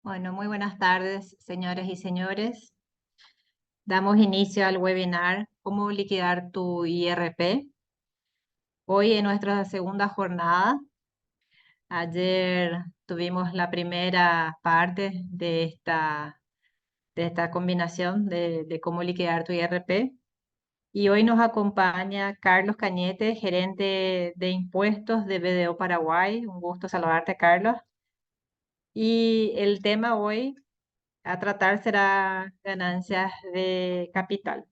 Bueno, muy buenas tardes, señoras y señores. Damos inicio al webinar ¿Cómo liquidar tu IRP? Hoy en nuestra segunda jornada. Ayer tuvimos la primera parte de esta combinación de cómo liquidar tu IRP. Y hoy nos acompaña Carlos Cañete, gerente de impuestos de BDO Paraguay. Un gusto saludarte, Carlos. Y el tema hoy a tratar será ganancias de capital.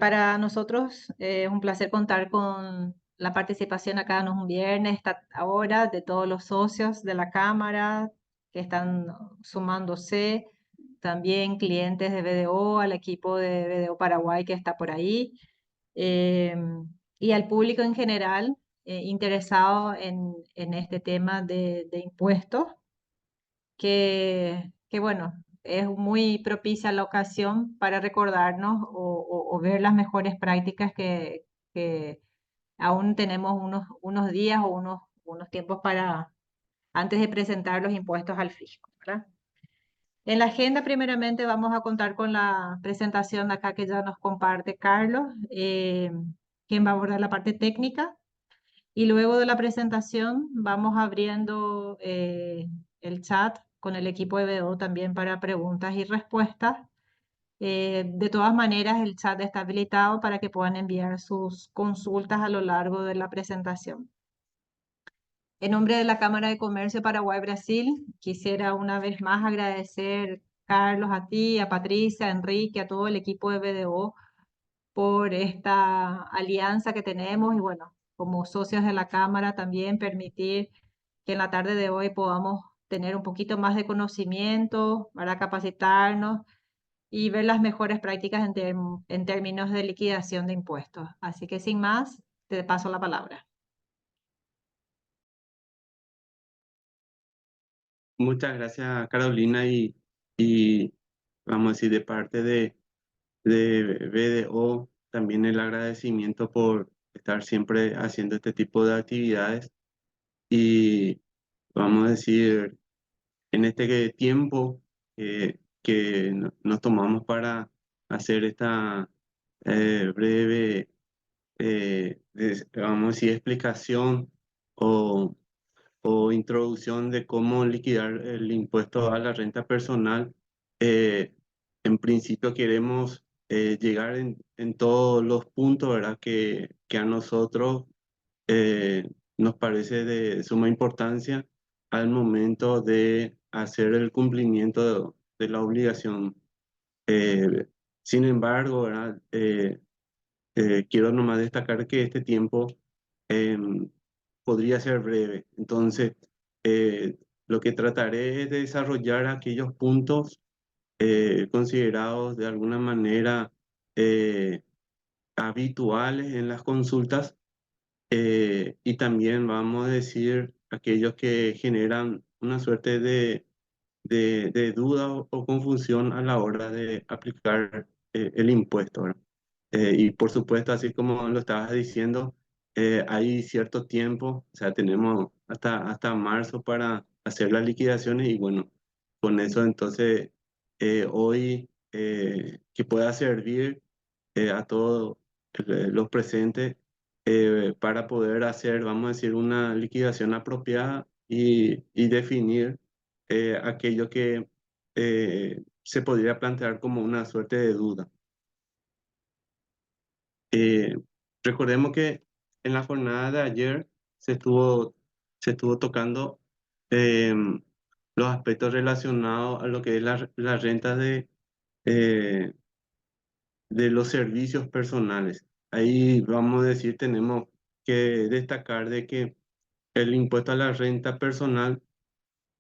Para nosotros es un placer contar con la participación acá, no es un viernes, esta hora, de todos los socios de la Cámara que están sumándose, también clientes de BDO, al equipo de BDO Paraguay que está por ahí, eh, y al público en general interesado en este tema de impuestos que bueno, es muy propicia la ocasión para recordarnos o ver las mejores prácticas que aún tenemos unos días o unos tiempos antes de presentar los impuestos al fisco, ¿verdad? En la agenda, primeramente, vamos a contar con la presentación de acá que ya nos comparte Carlos, quien va a abordar la parte técnica. Y luego de la presentación vamos abriendo el chat con el equipo de BDO también para preguntas y respuestas. De todas maneras, el chat está habilitado para que puedan enviar sus consultas a lo largo de la presentación. En nombre de la Cámara de Comercio Paraguay-Brasil, quisiera una vez más agradecer, Carlos, a ti, a Patricia, a Enrique, a todo el equipo de BDO por esta alianza que tenemos y bueno, como socios de la Cámara también permitir que en la tarde de hoy podamos tener un poquito más de conocimiento para capacitarnos y ver las mejores prácticas en términos de liquidación de impuestos. Así que sin más, te paso la palabra. Muchas gracias, Carolina, y vamos a decir, de parte de BDO, también el agradecimiento por estar siempre haciendo este tipo de actividades. Y vamos a decir, en este tiempo que nos tomamos para hacer esta breve, vamos a decir, explicación o introducción de cómo liquidar el impuesto a la renta personal. eh, en principio queremos llegar en todos los puntos, ¿verdad? Que a nosotros eh, nos parece de suma importancia al momento de hacer el cumplimiento de la obligación. Eh, Sin embargo, ¿verdad? Quiero nomás destacar que este tiempo em, podría ser breve. Entonces, lo que trataré es de desarrollar aquellos puntos considerados de alguna manera eh, habituales en las consultas, y también vamos a decir aquellos que generan una suerte de duda o confusión a la hora de aplicar el impuesto, ¿verdad? Y por supuesto, así como lo estabas diciendo, hay cierto tiempo, o sea, tenemos hasta marzo para hacer las liquidaciones y bueno, con eso entonces hoy que pueda servir a todos los presentes para poder hacer, vamos a decir, una liquidación apropiada y definir aquello que se podría plantear como una suerte de duda. Eh, Recordemos que en la jornada de ayer se estuvo tocando eh, los aspectos relacionados a lo que es la renta eh, de los servicios personales. Ahí vamos a decir, tenemos que destacar de que el impuesto a la renta personal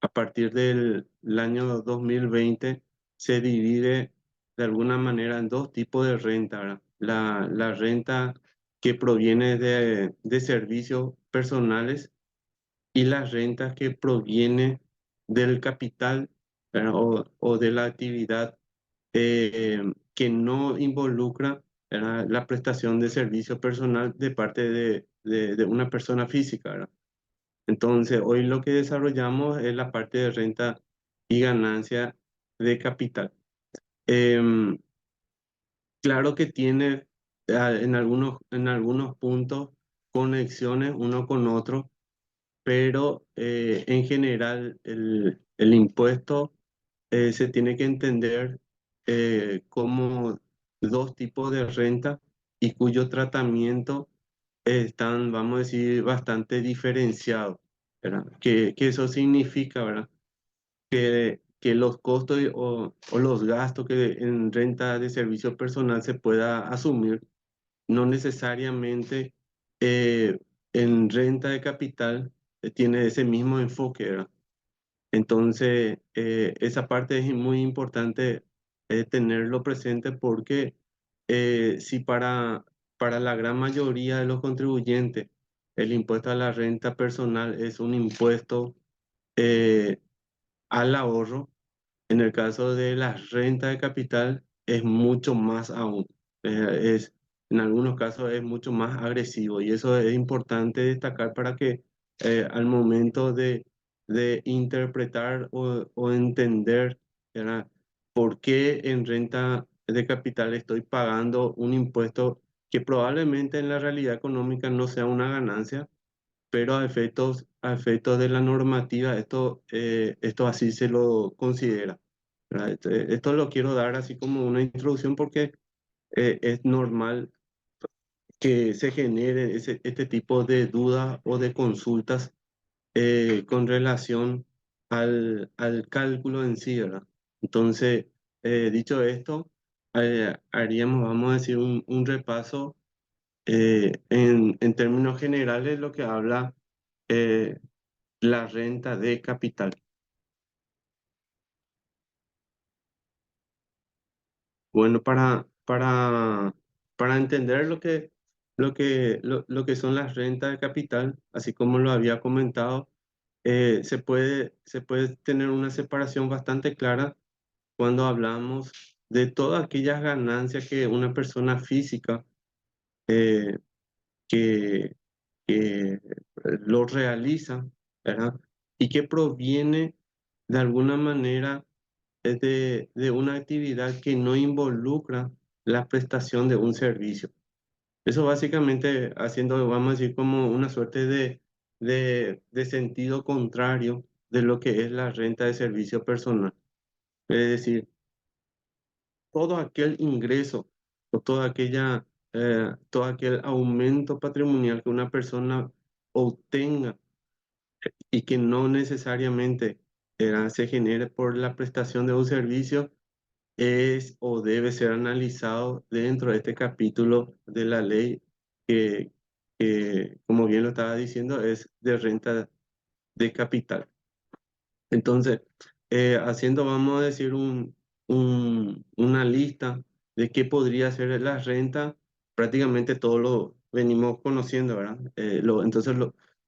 a partir del año 2020 se divide de alguna manera en dos tipos de renta, ¿verdad? La renta que proviene de servicios personales y la renta que proviene del capital, ¿verdad? O de la actividad que no involucra, ¿verdad?, la prestación de servicio personal de parte de una persona física, ¿verdad? Entonces, hoy lo que desarrollamos es la parte de renta y ganancia de capital. Em, claro que tiene en algunos puntos conexiones uno con otro, pero en general el impuesto se tiene que entender como dos tipos de renta y cuyo tratamiento están, vamos a decir, bastante diferenciados, ¿verdad? Que eso significa, ¿verdad? Que los costos o los gastos que en renta de servicio personal se pueda asumir, no necesariamente eh, en renta de capital tiene ese mismo enfoque, ¿verdad? Entonces, esa parte es muy importante tenerlo presente porque si para la gran mayoría de los contribuyentes el impuesto a la renta personal es un impuesto eh, al ahorro, en el caso de la renta de capital es mucho más aún. En algunos casos es mucho más agresivo y eso es importante destacar para que al momento de interpretar o entender, ¿verdad? Por qué en renta de capital estoy pagando un impuesto que probablemente en la realidad económica no sea una ganancia, pero a efectos de la normativa, esto así se lo considera, ¿verdad? Esto lo quiero dar así como una introducción porque es normal que se genere este tipo de dudas o de consultas con relación al cálculo en sí, ¿verdad? Entonces, dicho esto, haríamos, vamos a decir, un repaso en términos generales lo que habla eh, la renta de capital. Bueno, para entender lo que son las rentas de capital, así como lo había comentado, se puede tener una separación bastante clara cuando hablamos de todas aquellas ganancias que una persona física eh, que, que lo realiza, ¿verdad? Y que proviene de alguna manera de una actividad que no involucra la prestación de un servicio. Eso básicamente haciendo, vamos a decir, como una suerte de sentido contrario de lo que es la renta de servicio personal. Es decir, todo aquel ingreso o todo aquel aumento patrimonial que una persona obtenga y que no necesariamente se genere por la prestación de un servicio, es o debe ser analizado dentro de este capítulo de la ley que, como bien lo estaba diciendo, es de renta de capital. Entonces, haciendo, vamos a decir, una lista de qué podría ser la renta, prácticamente todo lo venimos conociendo, ¿verdad? Entonces,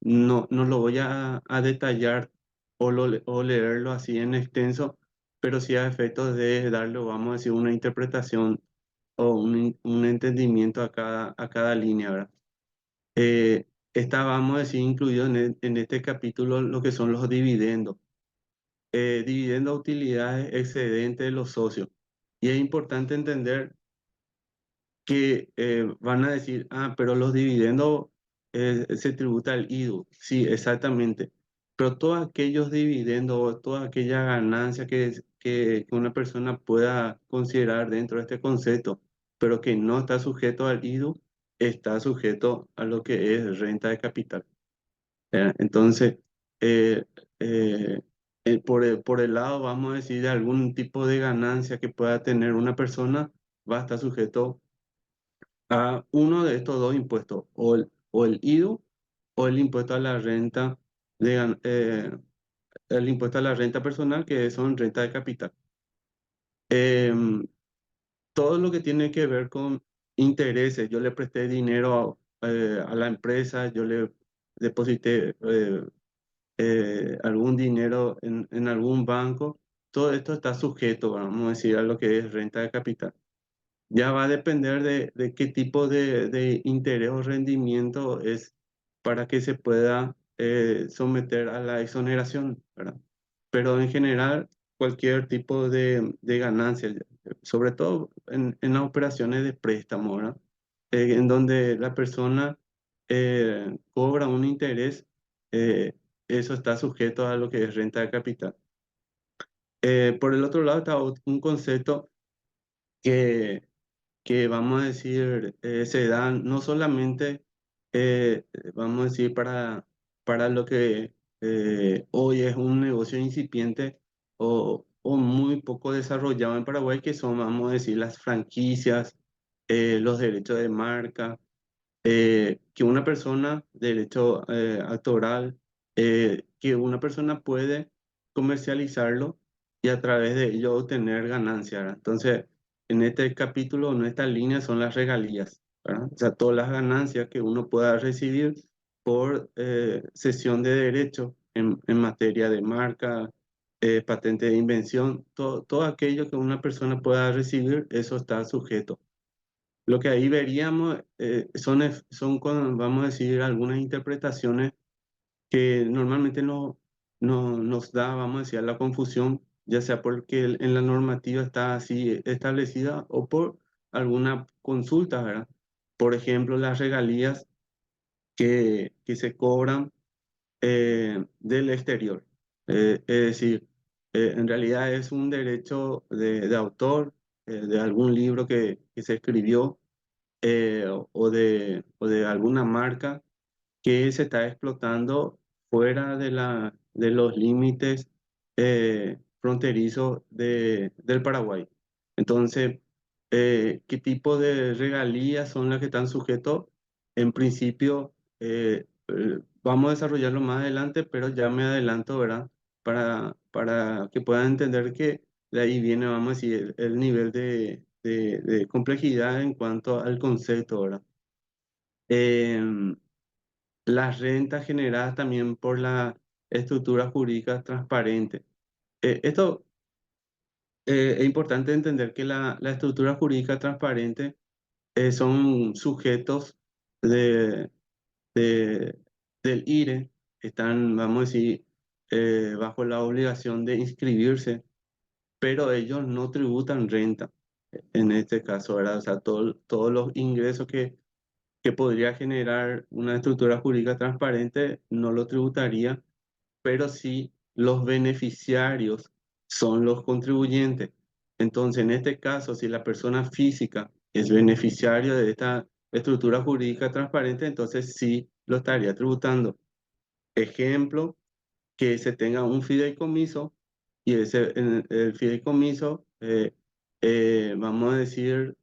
no lo voy a detallar o leerlo así en extenso, pero sí a efectos de darle, vamos a decir, una interpretación o un entendimiento a cada línea, ¿verdad? Está, vamos a decir, incluido en este capítulo lo que son los dividendos dividendo a utilidades excedentes de los socios. Y es importante entender que van a decir, ah, pero los dividendos se tributa al IVA. Sí, exactamente. Pero todos aquellos dividendos o toda aquella ganancia que una persona pueda considerar dentro de este concepto, pero que no está sujeto al IVA, está sujeto a lo que es renta de capital. Entonces, eh, eh, por el lado, vamos a decir, de algún tipo de ganancia que pueda tener una persona, va a estar sujeto a uno de estos dos impuestos, o el IVA o el impuesto a la renta el impuesto a la renta personal, que son renta de capital. Em, todo lo que tiene que ver con intereses, yo le presté dinero a la empresa, yo le deposité algún dinero en algún banco, todo esto está sujeto, vamos a decir, a lo que es renta de capital. Ya va a depender de qué tipo de interés o rendimiento es para que se pueda someter a la exoneración, ¿verdad? Pero en general, cualquier tipo de ganancia, sobre todo en las operaciones de préstamo, ¿verdad? En donde la persona cobra un interés, eh, eso está sujeto a lo que es renta de capital. Por el otro lado está un concepto que, que vamos a decir, se da no solamente, vamos a decir, para lo que hoy es un negocio incipiente o muy poco desarrollado en Paraguay, que son, vamos a decir, las franquicias, los derechos de marca, que una persona, derecho actoral, que una persona puede comercializarlo y a través de ello obtener ganancias, ¿verdad? Entonces, en este capítulo, en esta línea son las regalías, ¿verdad? O sea, todas las ganancias que uno pueda recibir por cesión de derechos en materia de marca, patente de invención, todo aquello que una persona pueda recibir, eso está sujeto. Lo que ahí veríamos son, vamos a decir, algunas interpretaciones que normalmente no nos da, vamos a decir, la confusión, ya sea porque en la normativa está así establecida o por alguna consulta, ¿verdad? Por ejemplo, las regalías que se cobran del exterior. Es decir, en realidad es un derecho de autor, de algún libro que se escribió o de alguna marca que se está explotando fuera de los límites fronterizos del Paraguay. Entonces, ¿qué tipo de regalías son las que están sujetos? En principio, vamos a desarrollarlo más adelante, pero ya me adelanto, ¿verdad? Para que puedan entender que de ahí viene, vamos a decir, el nivel de complejidad en cuanto al concepto, ¿verdad? Em, las rentas generadas también por la estructura jurídica transparente. Esto es importante entender que la estructura jurídica transparente son sujetos de, de- del IRE, están, vamos a decir, bajo la obligación de inscribirse, pero ellos no tributan renta en este caso, ¿verdad? O sea, todos los ingresos que podría generar una estructura jurídica transparente no lo tributaría, pero sí los beneficiarios son los contribuyentes. Entonces, en este caso, si la persona física es beneficiario de esta estructura jurídica transparente, entonces sí lo estaría tributando. Ejemplo, que se tenga un fideicomiso y el fideicomiso, vamos a decir,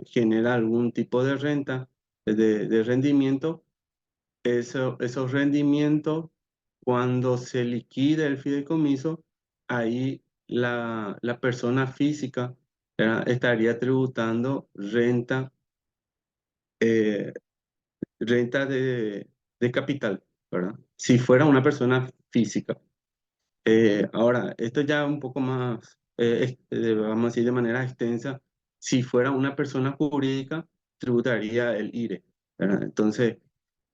genera algún tipo de renta, de rendimiento. Esos rendimientos, cuando se liquida el fideicomiso, ahí la persona física, ¿verdad?, estaría tributando eh, renta de capital, ¿verdad? Si fuera una persona física. Ahora, esto ya un poco más, vamos a decir de manera extensa, si fuera una persona jurídica, tributaría el IRE, ¿verdad? Entonces,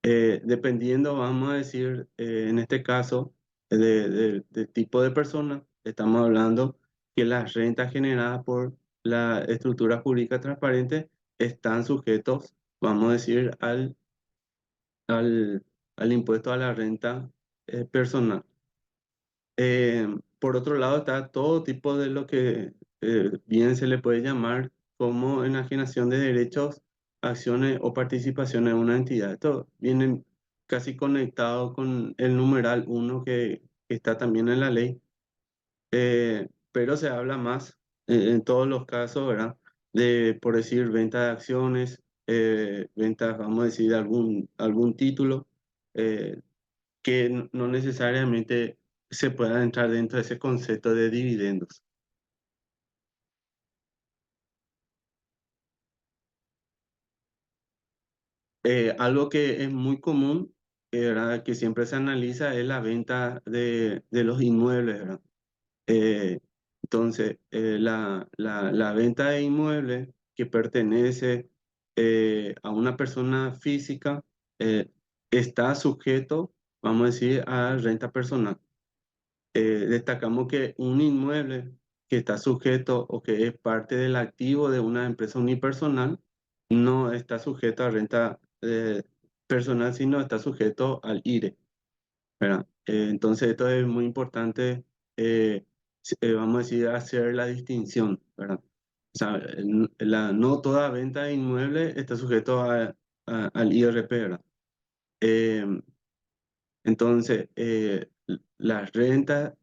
dependiendo, vamos a decir, en este caso, de tipo de persona, estamos hablando que las rentas generadas por la estructura jurídica transparente están sujetos, vamos a decir, al, al impuesto a la renta personal. Por otro lado está todo tipo de lo que bien se le puede llamar como enajenación de derechos, acciones o participaciones en una entidad. Esto viene casi conectado con el numeral 1 que está también en la ley, pero se habla más en todos los casos, ¿verdad? De, por decir, venta de acciones, venta, vamos a decir, de algún título. Que no necesariamente se pueda entrar dentro de ese concepto de dividendos. Algo que es muy común, ¿verdad?, que siempre se analiza es la venta de los inmuebles, ¿verdad? Eh, entonces, la venta de inmuebles que pertenece a una persona física eh, está sujeto, vamos a decir, a renta personal. Destacamos que un inmueble que está sujeto o que es parte del activo de una empresa unipersonal no está sujeto a renta personal, sino está sujeto al IRE, ¿verdad? Entonces, esto es muy importante, vamos a decir, hacer la distinción, ¿verdad? O sea, no toda venta de inmueble está sujeto al IRP, ¿verdad? Eh, entonces, las rentas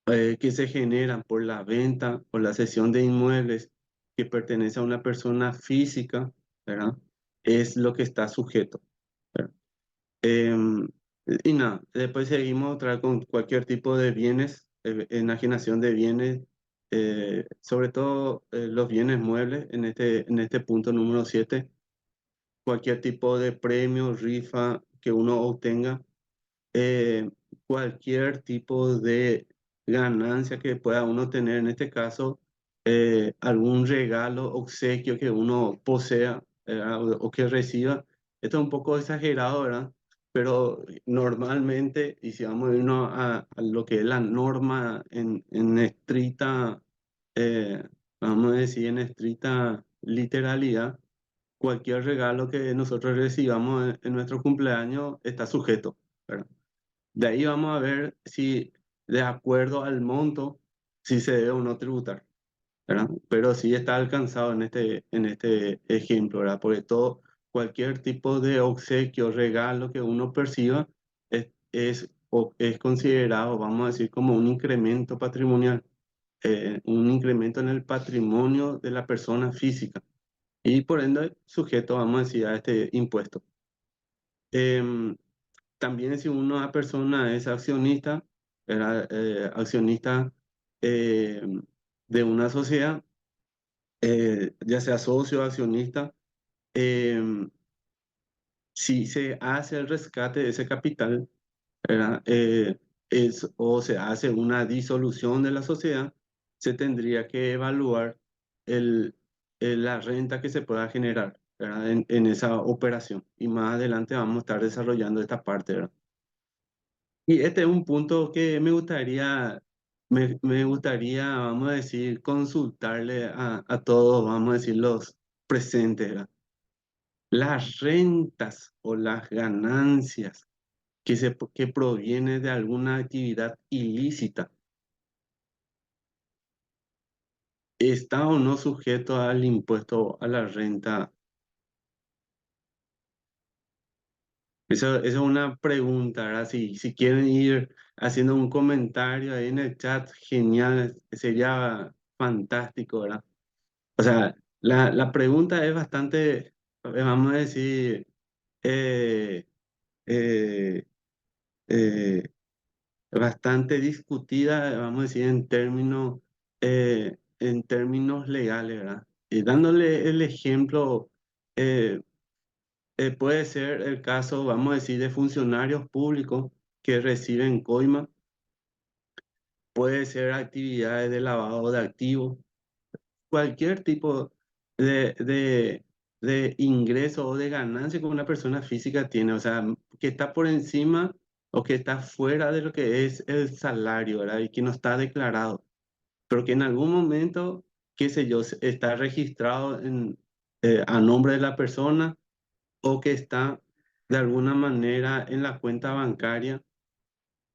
que se generan por la venta o la cesión de inmuebles que pertenece a una persona física, ¿verdad? Es lo que está sujeto, ¿verdad? Em, y nada, después seguimos otra vez con cualquier tipo de bienes, enajenación de bienes, sobre todo los bienes muebles en este punto número 7, cualquier tipo de premio, rifa que uno obtenga, eh, cualquier tipo de ganancia que pueda uno tener, en este caso, algún regalo, obsequio que uno posea, o que reciba. Esto es un poco exagerado, ¿verdad? Pero normalmente, y si vamos a irnos a lo que es la norma en estricta, eh, vamos a decir, en estricta literalidad, cualquier regalo que nosotros recibamos en nuestro cumpleaños está sujeto, ¿verdad? De ahí vamos a ver si, de acuerdo al monto, si se debe o no tributar, ¿verdad? Pero sí está alcanzado en este ejemplo, ¿verdad? Porque todo, cualquier tipo de obsequio, regalo que uno perciba es considerado, vamos a decir, como un incremento patrimonial, un incremento en el patrimonio de la persona física y por ende sujeto, vamos a decir, a este impuesto. Em, También si una persona es accionista, era accionista eh, de una sociedad, ya sea socio o accionista, eh, si se hace el rescate de ese capital, ¿verdad? O se hace una disolución de la sociedad, se tendría que evaluar el, la renta que se pueda generar, ¿verdad? En esa operación. Y más adelante vamos a estar desarrollando esta parte, ¿verdad? Y este es un punto que me gustaría, vamos a decir, consultarle a todos, vamos a decir, los presentes, ¿verdad? Las rentas o las ganancias que provienen de alguna actividad ilícita, ¿está o no sujeto al impuesto a la renta? Eso es una pregunta, ¿verdad? Si quieren ir haciendo un comentario ahí en el chat, genial, sería fantástico, ¿verdad? O sea, la pregunta es bastante, vamos a decir, eh, eh, eh, bastante discutida, vamos a decir, en términos legales, ¿verdad? Y dándole el ejemplo, eh, puede ser el caso, vamos a decir, de funcionarios públicos que reciben coima, puede ser actividades de lavado de activos, cualquier tipo de, de, de ingreso o de ganancia que una persona física tiene, o sea, que está por encima o que está fuera de lo que es el salario, ¿verdad? Y que no está declarado, pero que en algún momento, qué sé yo, está registrado a nombre de la persona o que está de alguna manera en la cuenta bancaria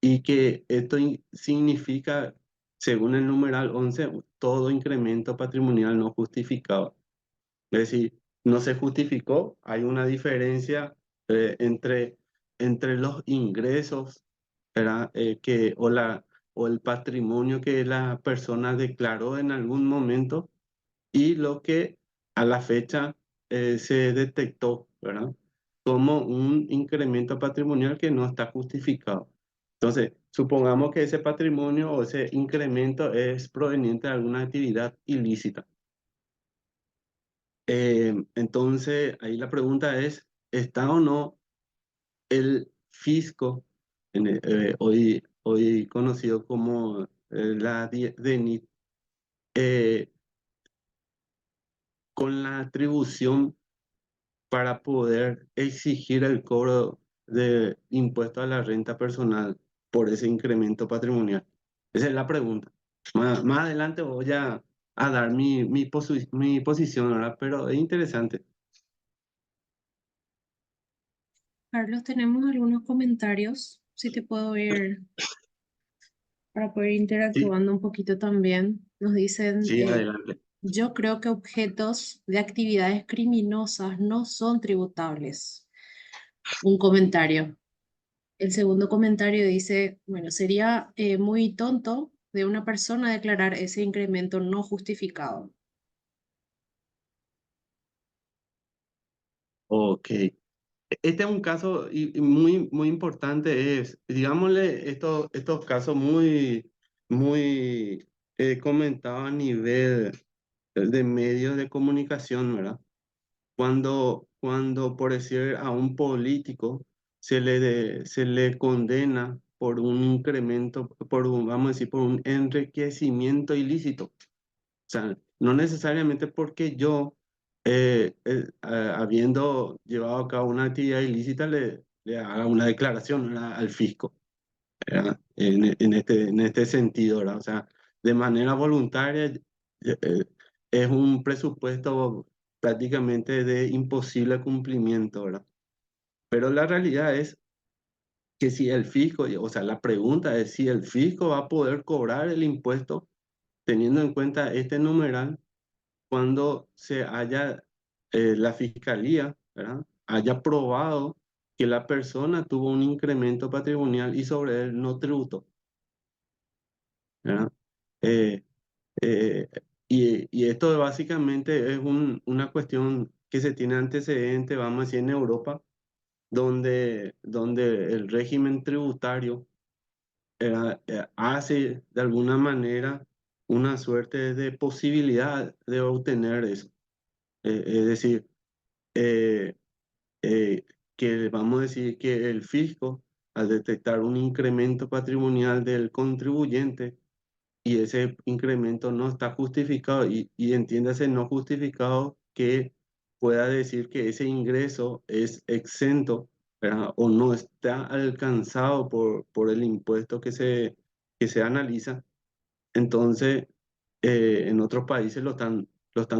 y que esto significa, según el numeral 11 todo incremento patrimonial no justificado. Es decir, no se justificó, hay una diferencia entre los ingresos, ¿verdad? O el patrimonio que la persona declaró en algún momento y lo que a la fecha se detectó, ¿verdad? Como un incremento patrimonial que no está justificado. Entonces, supongamos que ese patrimonio o ese incremento es proveniente de alguna actividad ilícita. Entonces, ahí la pregunta es, ¿está o no el fisco, hoy conocido como la DENIT, eh, con la atribución para poder exigir el cobro de impuesto a la renta personal por ese incremento patrimonial? Esa es la pregunta. Más adelante voy a dar mi posición, ¿verdad? Pero es interesante. Carlos, tenemos algunos comentarios, si te puedo ir para poder ir Sí, interactuando un poquito también. Nos dicen, sí, adelante. yo creo que objetos de actividades criminosas no son tributables. Un comentario. El segundo comentario dice, bueno, sería muy tonto de una persona declarar ese incremento no justificado. Ok. Este es un caso y muy, muy importante, es, digámosle, estos casos muy comentados a nivel de medios de comunicación, ¿verdad? Cuando, por decir, a un político se le condena por un incremento, vamos a decir, por un enriquecimiento ilícito. O sea, no necesariamente porque yo, habiendo llevado a cabo una actividad ilícita, le haga una declaración, ¿verdad?, al fisco, ¿verdad? En este sentido, ¿verdad? O sea, de manera voluntaria, es un presupuesto prácticamente de imposible cumplimiento, ¿verdad? Pero la realidad es que si el fisco, o sea, la pregunta es si el fisco va a poder cobrar el impuesto teniendo en cuenta este numeral cuando se haya, la fiscalía, ¿verdad?, haya probado que la persona tuvo un incremento patrimonial y sobre él no tributó, ¿verdad? Eh, eh, y esto básicamente es una cuestión que se tiene antecedente, vamos a decir, en Europa, donde el régimen tributario hace de alguna manera una suerte de posibilidad de obtener eso. Es decir, eh, que vamos a decir que el fisco, al detectar un incremento patrimonial del contribuyente y ese incremento no está justificado, y entiéndase no justificado, que pueda decir que ese ingreso es exento, ¿verdad?, o no está alcanzado por el impuesto que se analiza, entonces en otros países lo están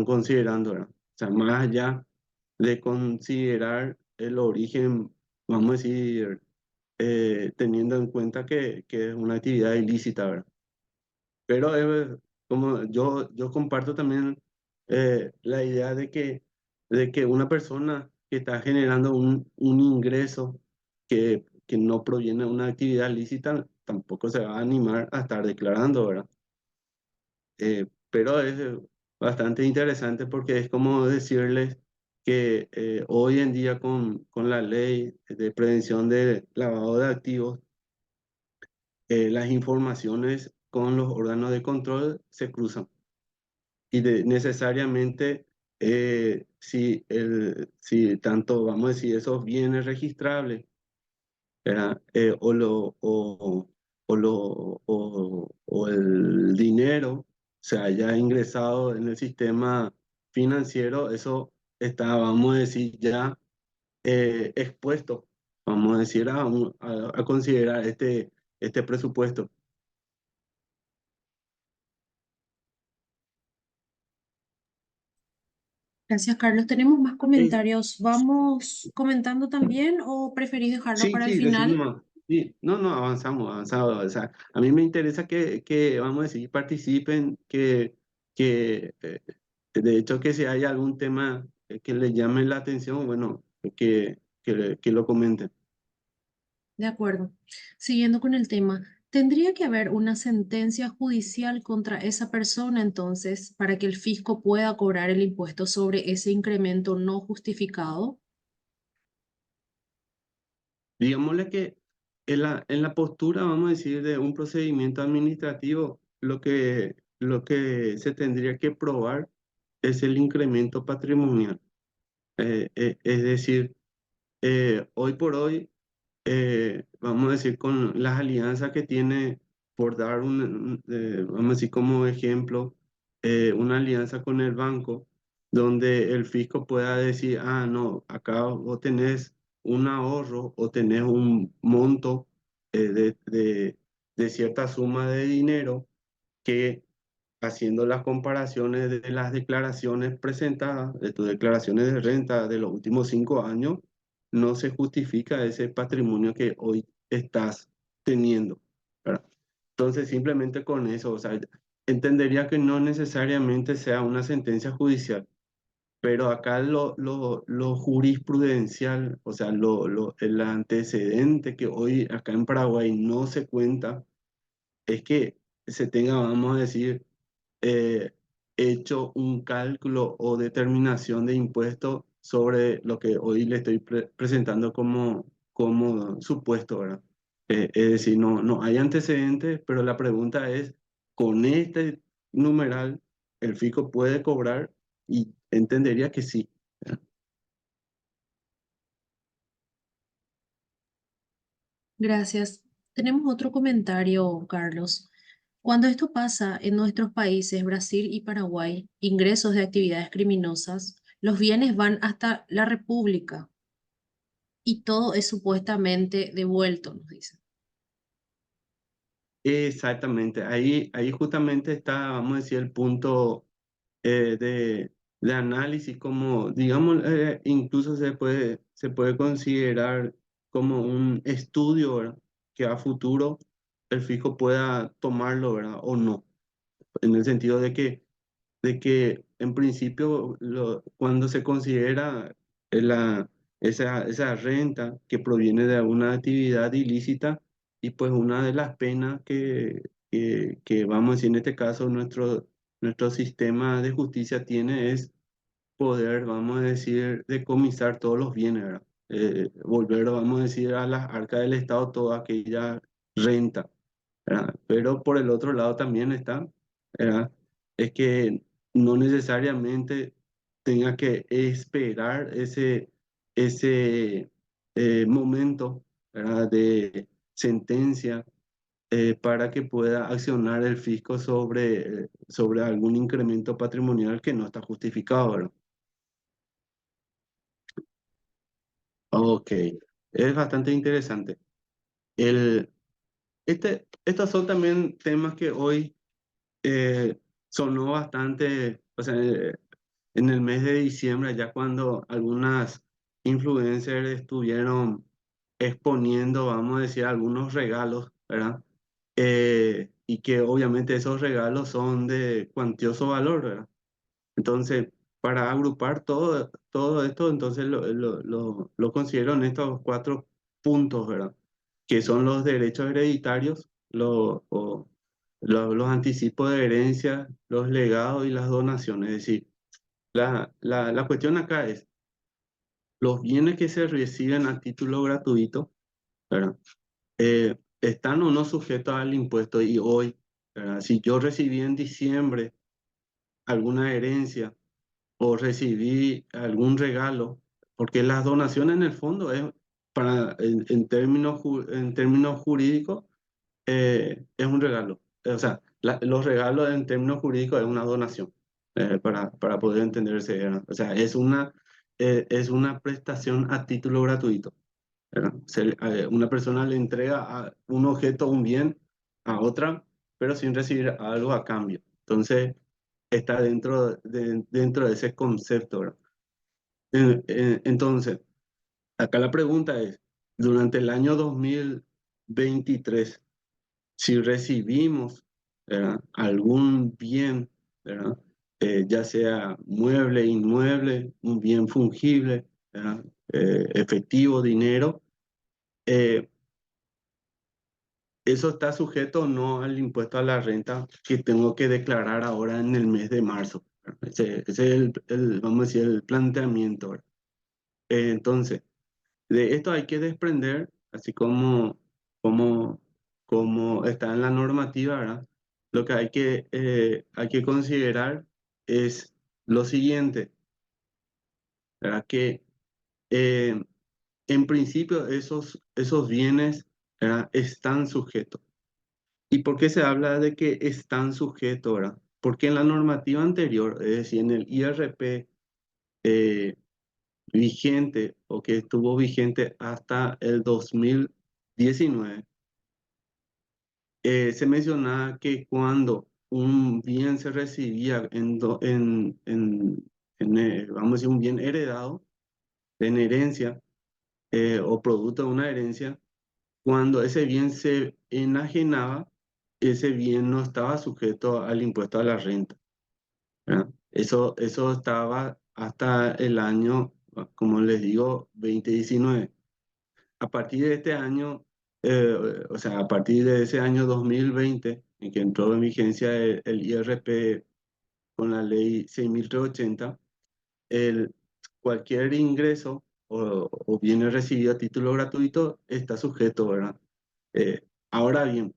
considerando, ¿verdad? O sea, más allá de considerar el origen, vamos a decir, teniendo en cuenta que es una actividad ilícita, ¿verdad? Pero como yo comparto también la idea de que una persona que está generando un ingreso que no proviene de una actividad lícita tampoco se va a animar a estar declarando, ¿verdad? Pero es bastante interesante porque es como decirles que hoy en día con la ley de prevención de lavado de activos, las informaciones con los órganos de control se cruzan y necesariamente si tanto, vamos a decir, esos bienes registrables, ¿verdad? O el dinero se haya ingresado en el sistema financiero, eso está, vamos a decir, ya expuesto, vamos a decir, a considerar este presupuesto. Gracias, Carlos. ¿Tenemos más Eh, comentarios? ¿Vamos comentando también o preferís dejarlo Sí, para el sí, decimos final? más. Sí, no, no, avanzamos. O sea, a mí me interesa vamos a decir, participen, de hecho, que si hay algún tema que le llame la atención, bueno, que lo comenten. De acuerdo. Siguiendo con el tema, ¿tendría que haber una sentencia judicial contra esa persona entonces para que el fisco pueda cobrar el impuesto sobre ese incremento no justificado? Digámosle que en la postura, vamos a decir, de un procedimiento administrativo, lo que se tendría que probar es el incremento patrimonial. Es decir, hoy por hoy, vamos a decir, con las alianzas que tiene, por dar vamos a decir como ejemplo, una alianza con el banco, donde el fisco pueda decir, ah, no, acá vos tenés un ahorro o tenés un monto de cierta suma de dinero que haciendo las comparaciones de las declaraciones presentadas, de tus declaraciones de renta de los últimos 5 años, no se justifica ese patrimonio que hoy estás teniendo, ¿verdad? Entonces, simplemente con eso, o sea, entendería que no necesariamente sea una sentencia judicial, pero acá lo jurisprudencial, o sea, el antecedente que hoy acá en Paraguay no se cuenta, es que se tenga, vamos a decir, eh, hecho un cálculo o determinación de impuestos sobre lo que hoy le estoy presentando como supuesto, ¿verdad? Es decir, no hay antecedentes, pero la pregunta es, ¿con este numeral el fisco puede cobrar? Y entendería que sí. ¿Verdad? Gracias. Tenemos otro comentario, Carlos. Cuando esto pasa en nuestros países, Brasil y Paraguay, ingresos de actividades criminosas, los bienes van hasta la República y todo es supuestamente devuelto, nos dicen. Exactamente, ahí justamente está, vamos a decir, el punto de análisis, como, digamos, incluso se puede considerar como un estudio, ¿verdad? Que a futuro el fisco pueda tomarlo, ¿verdad? O no, en el sentido de que en principio cuando se considera esa renta que proviene de alguna actividad ilícita, y pues una de las penas que vamos a decir en este caso nuestro sistema de justicia tiene es poder, vamos a decir, decomisar todos los bienes, ¿verdad? Volver, vamos a decir, a las arcas del Estado toda aquella renta, ¿verdad? Pero por el otro lado también está, ¿verdad? Es que no necesariamente tenga que esperar ese momento, ¿verdad? De sentencia para que pueda accionar el fisco sobre algún incremento patrimonial que no está justificado, ¿verdad? Ok, es bastante interesante. El, estos son también temas que hoy sonó bastante, o sea, en el mes de diciembre, ya cuando algunas influencers estuvieron exponiendo, vamos a decir, algunos regalos, ¿verdad? Y que obviamente esos regalos son de cuantioso valor, ¿verdad? Entonces, para agrupar todo esto, entonces lo considero en estos 4 puntos, ¿verdad? Que son los derechos hereditarios, los anticipos de herencia, los legados y las donaciones. Es decir, la cuestión acá es, los bienes que se reciben a título gratuito, ¿verdad? ¿Están o no sujetos al impuesto? Y hoy, ¿verdad? Si yo recibí en diciembre alguna herencia, o recibí algún regalo, porque las donaciones en el fondo es en términos jurídicos es un regalo. O sea, los regalos en términos jurídicos es una donación, para poder entenderse, ¿verdad? O sea, es una prestación a título gratuito, ¿verdad? Una persona le entrega un objeto, un bien a otra, pero sin recibir algo a cambio. Entonces, está dentro de ese concepto, ¿verdad? Entonces, acá la pregunta es, durante el año 2023, si recibimos, ¿verdad? Algún bien, ¿verdad? Ya sea mueble, inmueble, un bien fungible, ¿verdad? Efectivo, dinero, eh, eso está sujeto o no al impuesto a la renta que tengo que declarar ahora en el mes de marzo, ¿verdad? Ese es vamos a decir, el planteamiento, ¿verdad? Entonces, de esto hay que desprender, así como, como está en la normativa, ¿verdad? Lo que hay que considerar es lo siguiente, ¿verdad? Que eh, en principio esos bienes, ¿verdad? Están sujetos. ¿Y por qué se habla de que están sujetos, ¿verdad? Porque en la normativa anterior, es decir, en el IRP vigente o que estuvo vigente hasta el 2019, se mencionaba que cuando un bien se recibía vamos a decir, un bien heredado, en herencia, o producto de una herencia, cuando ese bien se enajenaba, ese bien no estaba sujeto al impuesto a la renta, ¿verdad? Eso estaba hasta el año, como les digo, 2019. A partir de este año, o sea, a partir de ese año 2020, en que entró en vigencia el IRP con la ley 6.380, el, cualquier ingreso o bienes recibidos a título gratuito está sujeto, ¿verdad? Ahora bien,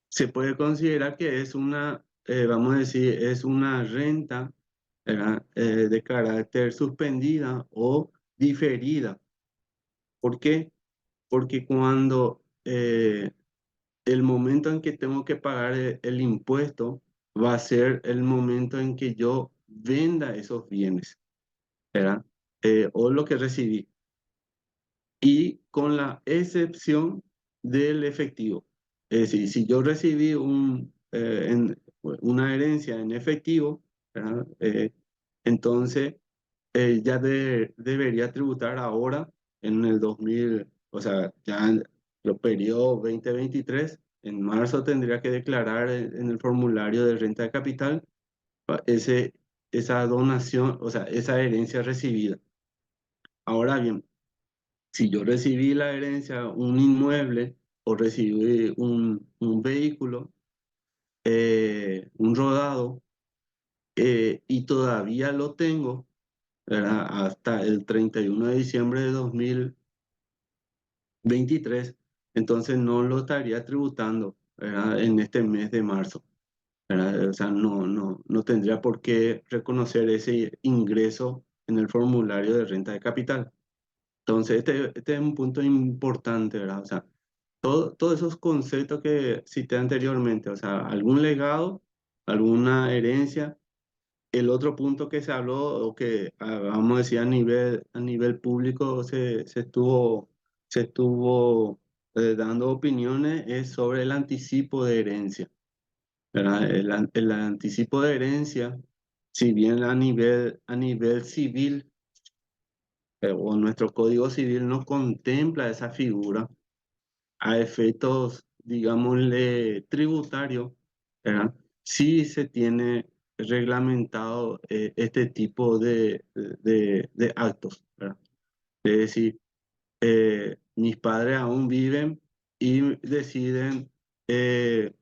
se puede considerar que es una, vamos a decir, es una renta, ¿verdad? De carácter suspendida o diferida. ¿Por qué? Porque cuando el momento en que tengo que pagar el impuesto va a ser el momento en que yo venda esos bienes, ¿verdad? O lo que recibí. Y con la excepción del efectivo. Es decir, si yo recibí una herencia en efectivo, ¿verdad? Entonces ya debería tributar ahora en el 2000, o sea, ya en los periodos 2023, en marzo tendría que declarar en el formulario de renta de capital ese, esa donación, o sea, esa herencia recibida. Ahora bien, si yo recibí la herencia, un inmueble o recibí un vehículo, un rodado, y todavía lo tengo, ¿verdad? Hasta el 31 de diciembre de 2023, entonces no lo estaría tributando, ¿verdad? En este mes de marzo, ¿verdad? O sea, no tendría por qué reconocer ese ingreso en el formulario de renta de capital. Entonces, este es un punto importante, ¿verdad? O sea, todos esos conceptos que cité anteriormente, o sea, algún legado, alguna herencia. El otro punto que se habló, o que vamos a decir a nivel público se estuvo dando opiniones, es sobre el anticipo de herencia, ¿verdad? El anticipo de herencia, si bien a nivel civil, o nuestro Código Civil no contempla esa figura, a efectos, digámosle, tributarios, ¿verdad? Sí se tiene reglamentado este tipo de actos, ¿verdad? Es decir, mis padres aún viven y deciden eh,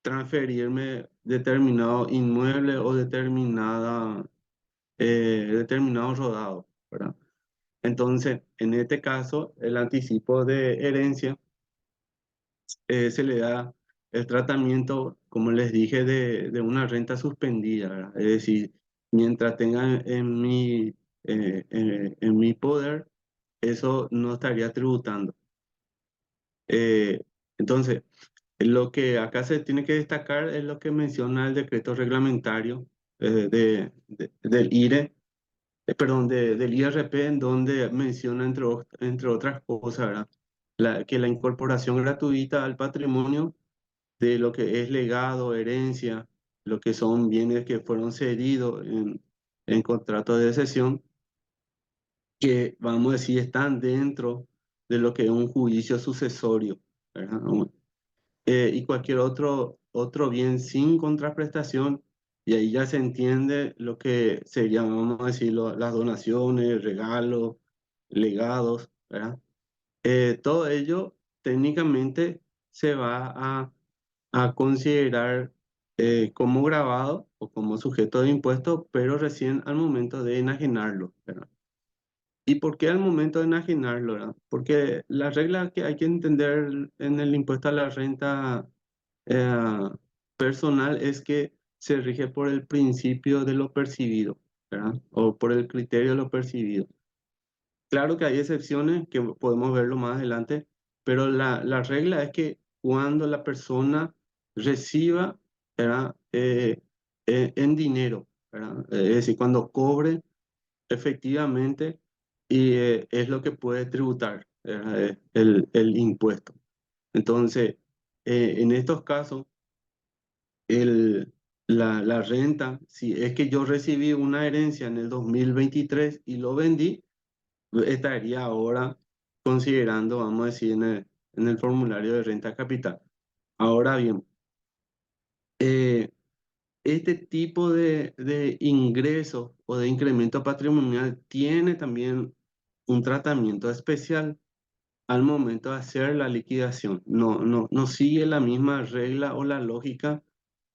transferirme determinado inmueble o determinado rodado, ¿verdad? Entonces, en este caso, el anticipo de herencia se le da el tratamiento, como les dije, de una renta suspendida, ¿verdad? Es decir, mientras tenga en mi poder, eso no estaría tributando. Eh, entonces, lo que acá se tiene que destacar es lo que menciona el decreto reglamentario del IRE, perdón, del IRP, en donde menciona, entre otras cosas, ¿verdad? Que la incorporación gratuita al patrimonio de lo que es legado, herencia, lo que son bienes que fueron cedidos en contrato de cesión, que vamos a decir están dentro de lo que es un juicio sucesorio, ¿verdad? Y cualquier otro bien sin contraprestación, y ahí ya se entiende lo que serían, vamos a decir, las donaciones, regalos, legados, ¿verdad? Todo ello técnicamente se va a considerar como grabado o como sujeto de impuesto, pero recién al momento de enajenarlo, ¿verdad? ¿Y por qué al momento de enajenarlo, verdad? Porque la regla que hay que entender en el impuesto a la renta eh, personal es que se rige por el principio de lo percibido, ¿verdad? O por el criterio de lo percibido. Claro que hay excepciones que podemos verlo más adelante, pero la regla es que cuando la persona reciba, ¿verdad? En dinero, ¿verdad? Es decir, cuando cobre efectivamente y es lo que puede tributar, el impuesto. Entonces, en estos casos, la renta, si es que yo recibí una herencia en el 2023 y lo vendí, estaría ahora considerando, vamos a decir, en el formulario de renta capital. Ahora bien, eh, este tipo de ingresos o de incremento patrimonial tiene también un tratamiento especial al momento de hacer la liquidación. No sigue la misma regla o la lógica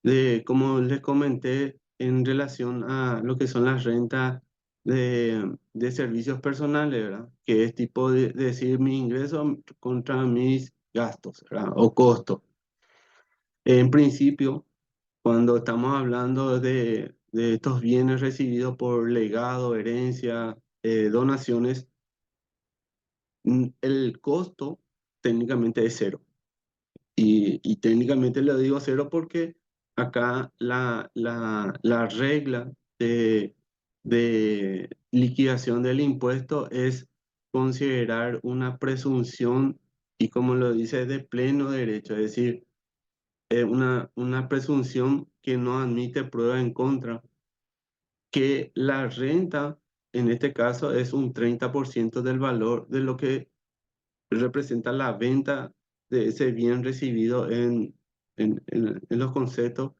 de, como les comenté, en relación a lo que son las rentas de servicios personales, ¿verdad? Que es tipo de decir mi ingreso contra mis gastos, ¿verdad? O costos. En principio, cuando estamos hablando de estos bienes recibidos por legado, herencia, donaciones, el costo técnicamente es cero. Y técnicamente le digo cero porque acá la regla de liquidación del impuesto es considerar una presunción y como lo dice de pleno derecho, es decir, una presunción que no admite prueba en contra, que la renta en este caso es un 30% del valor de lo que representa la venta de ese bien recibido en los conceptos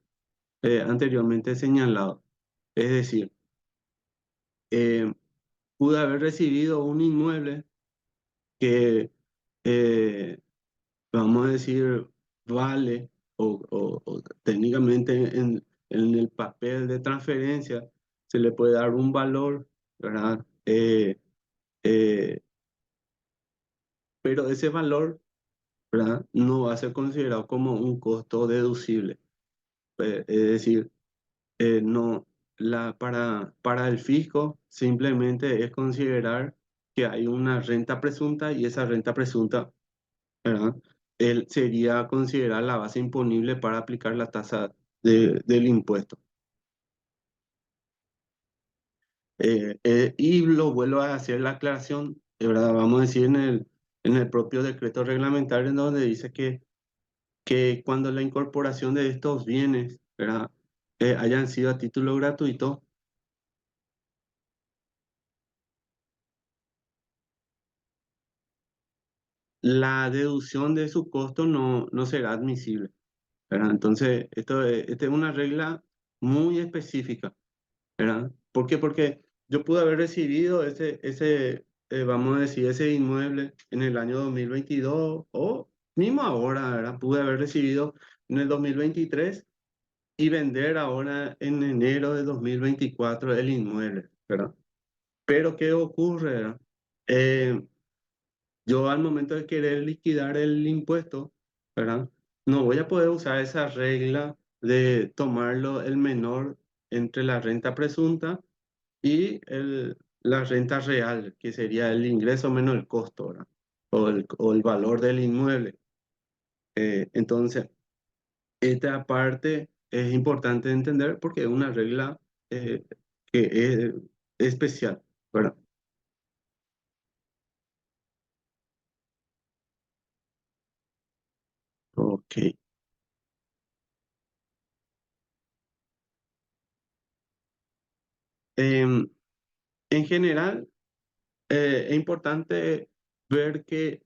anteriormente señalados. Es decir, eh, pude haber recibido un inmueble que, eh, vamos a decir, vale o técnicamente en el papel de transferencia se le puede dar un valor, ¿verdad? Eh, pero ese valor, ¿verdad? No va a ser considerado como un costo deducible. Es decir, no, para el fisco simplemente es considerar que hay una renta presunta y esa renta presunta, ¿verdad? Él sería considerar la base imponible para aplicar la tasa del impuesto. Y lo vuelvo a hacer la aclaración, ¿verdad? Vamos a decir en el propio decreto reglamentario en donde dice que cuando la incorporación de estos bienes, ¿verdad? Hayan sido a título gratuito, la deducción de su costo no será admisible, ¿verdad? Entonces, esta es una regla muy específica, ¿verdad? ¿Por qué? Porque yo pude haber recibido vamos a decir, ese inmueble en el año 2022 o mismo ahora, ¿verdad? Pude haber recibido en el 2023 y vender ahora en enero de 2024 el inmueble, ¿verdad? Pero ¿qué ocurre, verdad? Eh, yo al momento de querer liquidar el impuesto, ¿verdad? No voy a poder usar esa regla de tomarlo el menor entre la renta presunta y la renta real, que sería el ingreso menos el costo, ¿verdad? O el valor del inmueble. Entonces, esta parte es importante entender porque es una regla que es especial, ¿verdad? Ok. Em, en general, es importante ver que,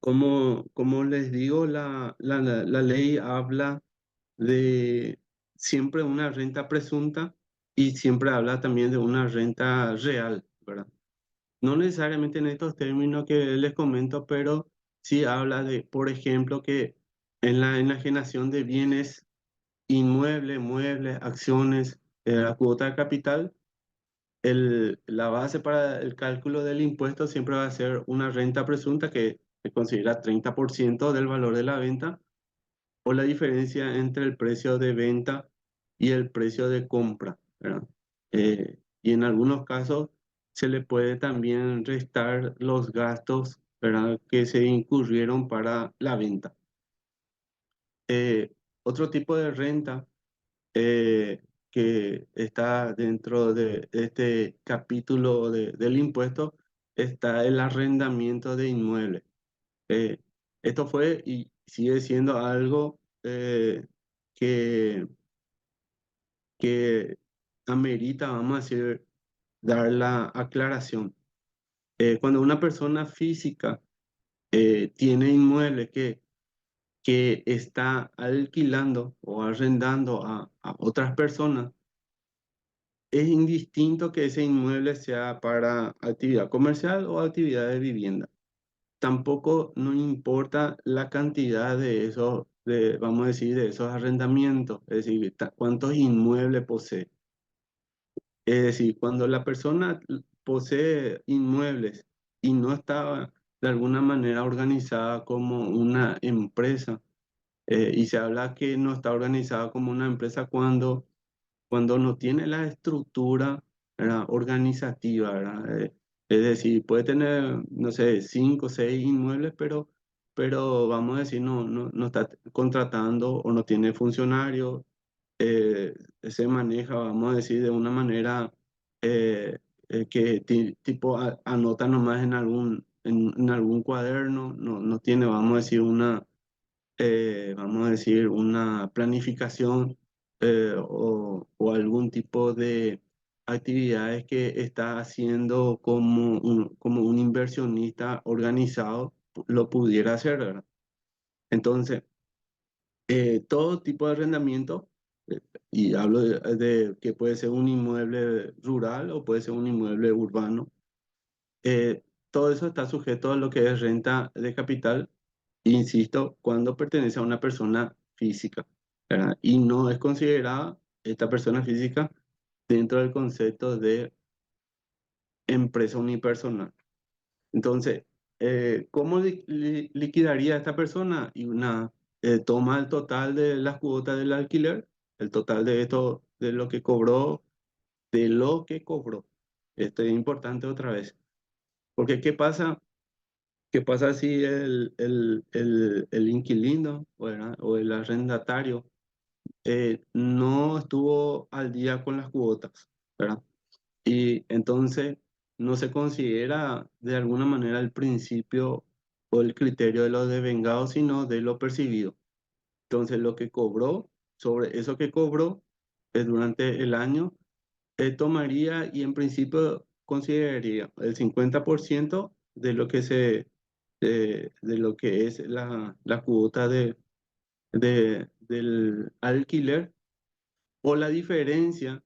como les digo, la ley habla de siempre una renta presunta y siempre habla también de una renta real, ¿verdad? No necesariamente en estos términos que les comento, pero sí habla de, por ejemplo, que en la enajenación de bienes inmuebles, muebles, acciones, la cuota de capital, la base para el cálculo del impuesto siempre va a ser una renta presunta que se considera 30% del valor de la venta o la diferencia entre el precio de venta y el precio de compra, ¿verdad? Y en algunos casos se le puede también restar los gastos, ¿verdad? Que se incurrieron para la venta. Otro tipo de renta eh, que está dentro de este capítulo del impuesto está el arrendamiento de inmuebles. Eh, Esto fue y sigue siendo algo que, que amerita, vamos a decir, dar la aclaración. Cuando una persona física tiene inmuebles que está alquilando o arrendando a otras personas, es indistinto que ese inmueble sea para actividad comercial o actividad de vivienda. Tampoco no importa la cantidad de esos, vamos a decir, de esos arrendamientos, es decir, cuántos inmuebles posee. Es decir, cuando la persona posee inmuebles y no está de alguna manera organizada como una empresa, y se habla que no está organizada como una empresa cuando no tiene la estructura, ¿verdad?, organizativa, ¿verdad? Es decir, puede tener, no sé, 5 o 6 inmuebles, pero vamos a decir, no está contratando o no tiene funcionarios, se maneja, vamos a decir, de una manera eh, que tipo anota nomás en algún cuaderno, no tiene, vamos a decir, una planificación o algún tipo de actividades que está haciendo como un inversionista organizado lo pudiera hacer, ¿verdad? Entonces, todo tipo de arrendamiento, eh, y hablo de que puede ser un inmueble rural o puede ser un inmueble urbano, eh, todo eso está sujeto a lo que es renta de capital, insisto, cuando pertenece a una persona física, ¿verdad? Y no es considerada esta persona física dentro del concepto de empresa unipersonal. Entonces, ¿cómo liquidaría esta persona? Y toma el total de las cuotas del alquiler, el total de esto, de lo que cobró. Esto es importante otra vez. Porque ¿qué pasa? ¿Qué pasa si el inquilino, ¿verdad?, o el arrendatario no estuvo al día con las cuotas, ¿verdad? Y entonces no se considera de alguna manera el principio o el criterio de lo devengado, sino de lo percibido. Entonces lo que cobró, sobre eso que cobró durante el año, tomaría y en principio consideraría el 50% de lo que es la cuota del alquiler, o la diferencia,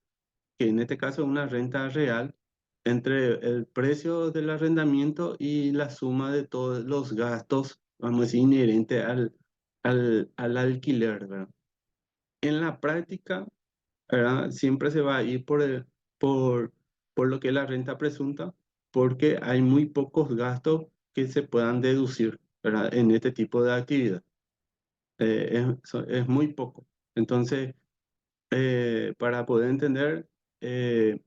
que en este caso es una renta real, entre el precio del arrendamiento y la suma de todos los gastos, vamos a decir, inherentes al alquiler, ¿verdad? En la práctica, ¿verdad?, siempre se va a ir por, por lo que es la renta presunta, porque hay muy pocos gastos que se puedan deducir, ¿verdad?, en este tipo de actividad. Es muy poco. Entonces, para poder entender, eh,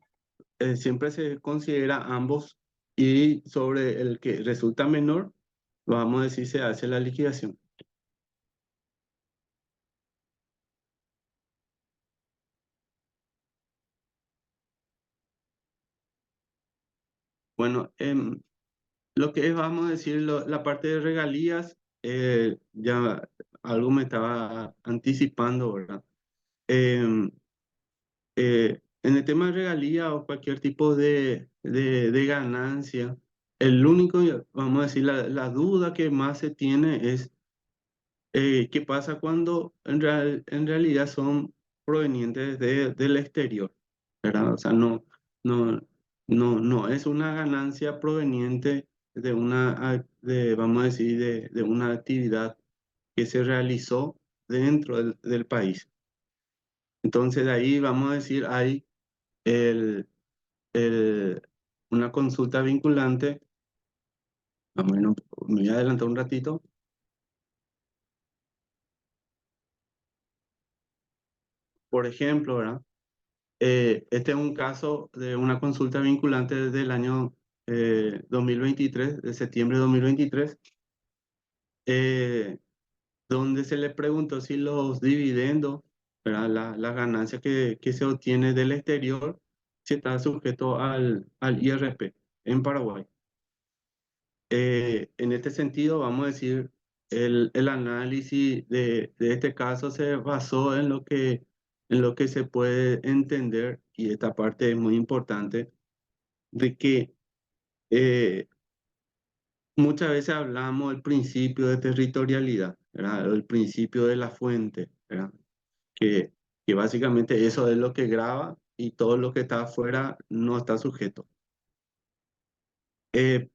siempre se considera ambos, y sobre el que resulta menor, vamos a decir, se hace la liquidación. Bueno, lo que es, vamos a decir, la parte de regalías, ya algo me estaba anticipando, ¿verdad? Em, en el tema de regalías o cualquier tipo de ganancia, el único, vamos a decir, la duda que más se tiene es qué pasa cuando en realidad son provenientes del exterior, ¿verdad? O sea, no, no es una ganancia proveniente vamos a decir, de una actividad que se realizó dentro del país. Entonces, de ahí, vamos a decir, hay el, el- una consulta vinculante. Bueno, me voy a adelantar un ratito. Por ejemplo, ¿verdad? Este es un caso de una consulta vinculante desde el año 2023, de septiembre de 2023, eh, donde se le preguntó si los dividendos ¿verdad? La ganancia que se obtiene del exterior se está sujeto al IRP en Paraguay. En este sentido, vamos a decir, el análisis de este caso se basó en lo que se puede entender, y esta parte es muy importante, de que eh, muchas veces hablamos del principio de territorialidad, ¿verdad? El principio de la fuente, ¿verdad? Que, que básicamente eso es lo que graba y todo lo que está afuera no está sujeto.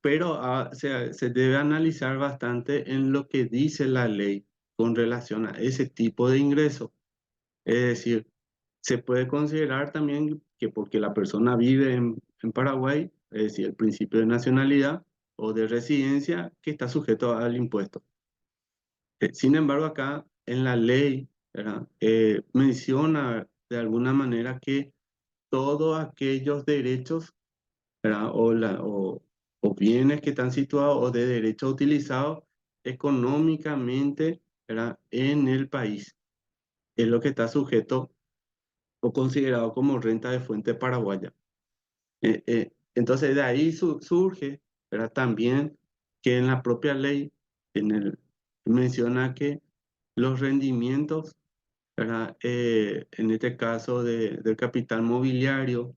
Pero se debe analizar bastante en lo que dice la ley con relación a ese tipo de ingreso. Es decir, se puede considerar también que porque la persona vive en Paraguay, es decir, el principio de nacionalidad o de residencia, que está sujeto al impuesto. Sin embargo, acá en la ley, ¿verdad? Menciona de alguna manera que todos aquellos derechos, ¿verdad? O bienes que están situados o de derecho utilizado económicamente, ¿verdad? En el país, es lo que está sujeto o considerado como renta de fuente paraguaya. Entonces de ahí surge, ¿verdad? También que en la propia ley menciona que los rendimientos, ¿verdad? En este caso del capital mobiliario,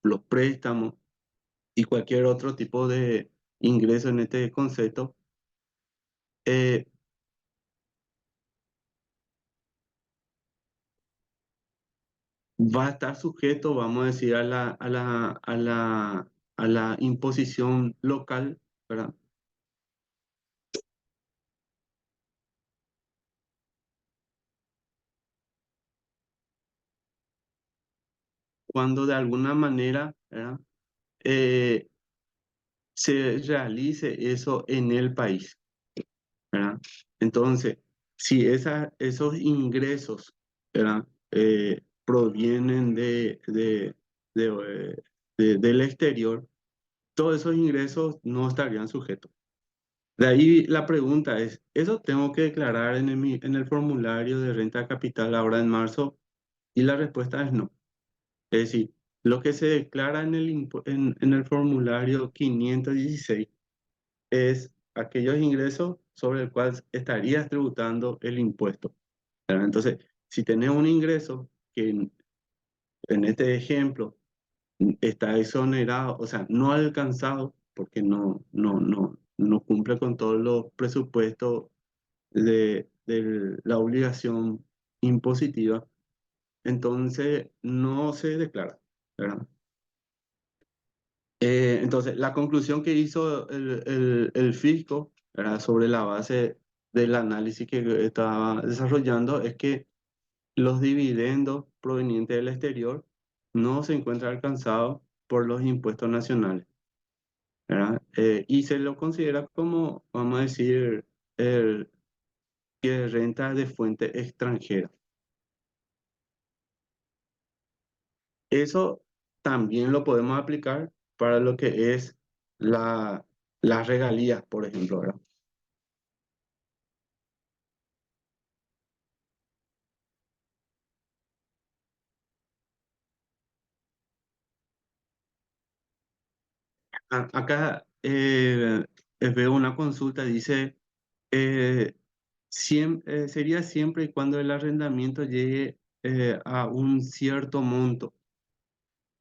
los préstamos y cualquier otro tipo de ingreso en este concepto, eh, va a estar sujeto, vamos a decir, a la imposición local, ¿verdad? Cuando de alguna manera, ¿verdad? Eh, se realice eso en el país, ¿verdad? Entonces, si esos ingresos, ¿verdad? Provienen del exterior, todos esos ingresos no estarían sujetos. De ahí la pregunta es, ¿eso tengo que declarar en el formulario de renta de capital ahora en marzo? Y la respuesta es no. Es decir, lo que se declara en el formulario 516 es aquellos ingresos sobre el cual estarías tributando el impuesto, ¿verdad? Entonces, si tenés un ingreso que en este ejemplo está exonerado, o sea, no alcanzado, porque no cumple con todos los presupuestos de la obligación impositiva, entonces no se declara, ¿verdad? Entonces, la conclusión que hizo el fisco, ¿verdad? Sobre la base del análisis que estaba desarrollando es que los dividendos provenientes del exterior no se encuentran alcanzados por los impuestos nacionales, ¿verdad? Y se lo considera como, vamos a decir, el, que renta de fuente extranjera. Eso también lo podemos aplicar para lo que es las regalías, por ejemplo, ¿verdad? Acá veo una consulta, dice, eh, sería siempre y cuando el arrendamiento llegue a un cierto monto.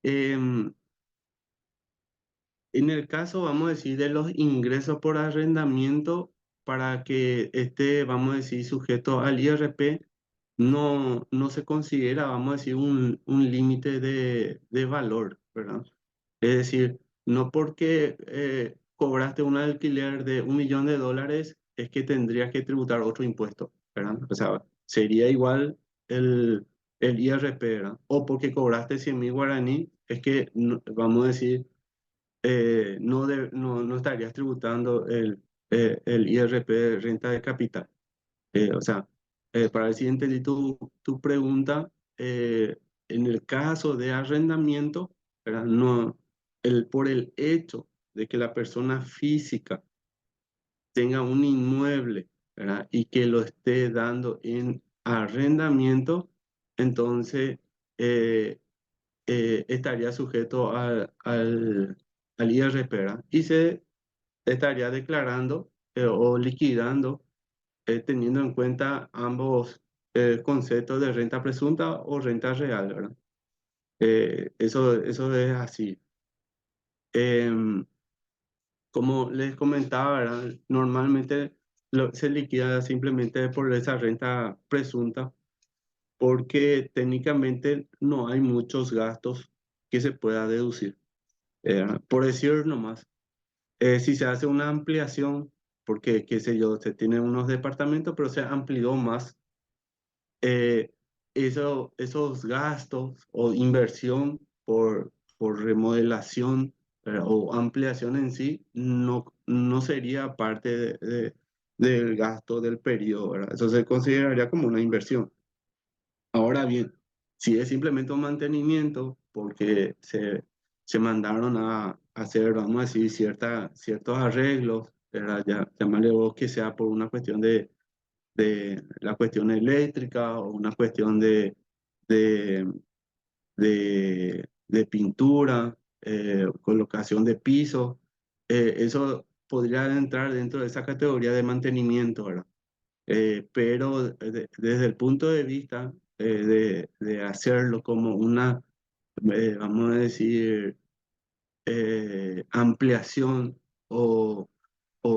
Em, en el caso, vamos a decir, de los ingresos por arrendamiento, para que esté, vamos a decir, sujeto al IRP, no se considera, vamos a decir, un límite de valor, ¿verdad? Es decir, no porque cobraste un alquiler de $1 millón, es que tendrías que tributar otro impuesto, ¿verdad? O sea, sería igual el, el IRP, ¿verdad? O porque cobraste 100.000 guaraní, es que, vamos a decir, no estarías tributando el IRP de renta de capital. O sea, para ver si entendí tu pregunta, en el caso de arrendamiento, ¿verdad? No, por el hecho de que la persona física tenga un inmueble, ¿verdad? Y que lo esté dando en arrendamiento, entonces eh, estaría sujeto al IRP, ¿verdad? Y se estaría declarando o liquidando teniendo en cuenta ambos conceptos de renta presunta o renta real, ¿verdad? Eso es así. Em, Como les comentaba, ¿verdad? Normalmente se liquida simplemente por esa renta presunta porque técnicamente no hay muchos gastos que se pueda deducir. Por decir nomás, si se hace una ampliación, porque, qué sé yo, se tienen unos departamentos, pero se amplió más, eh, esos gastos o inversión por remodelación o ampliación en sí no sería parte del gasto del periodo, ¿verdad? Eso se consideraría como una inversión. Ahora bien, si es simplemente un mantenimiento, porque se mandaron a hacer, vamos a decir, ciertos arreglos, ¿verdad? Llamarle vos que sea por una cuestión de la cuestión eléctrica o una cuestión de, de pintura, colocación de piso, eso podría entrar dentro de esa categoría de mantenimiento, ¿verdad? Pero desde el punto de vista de hacerlo como una, vamos a decir, ampliación o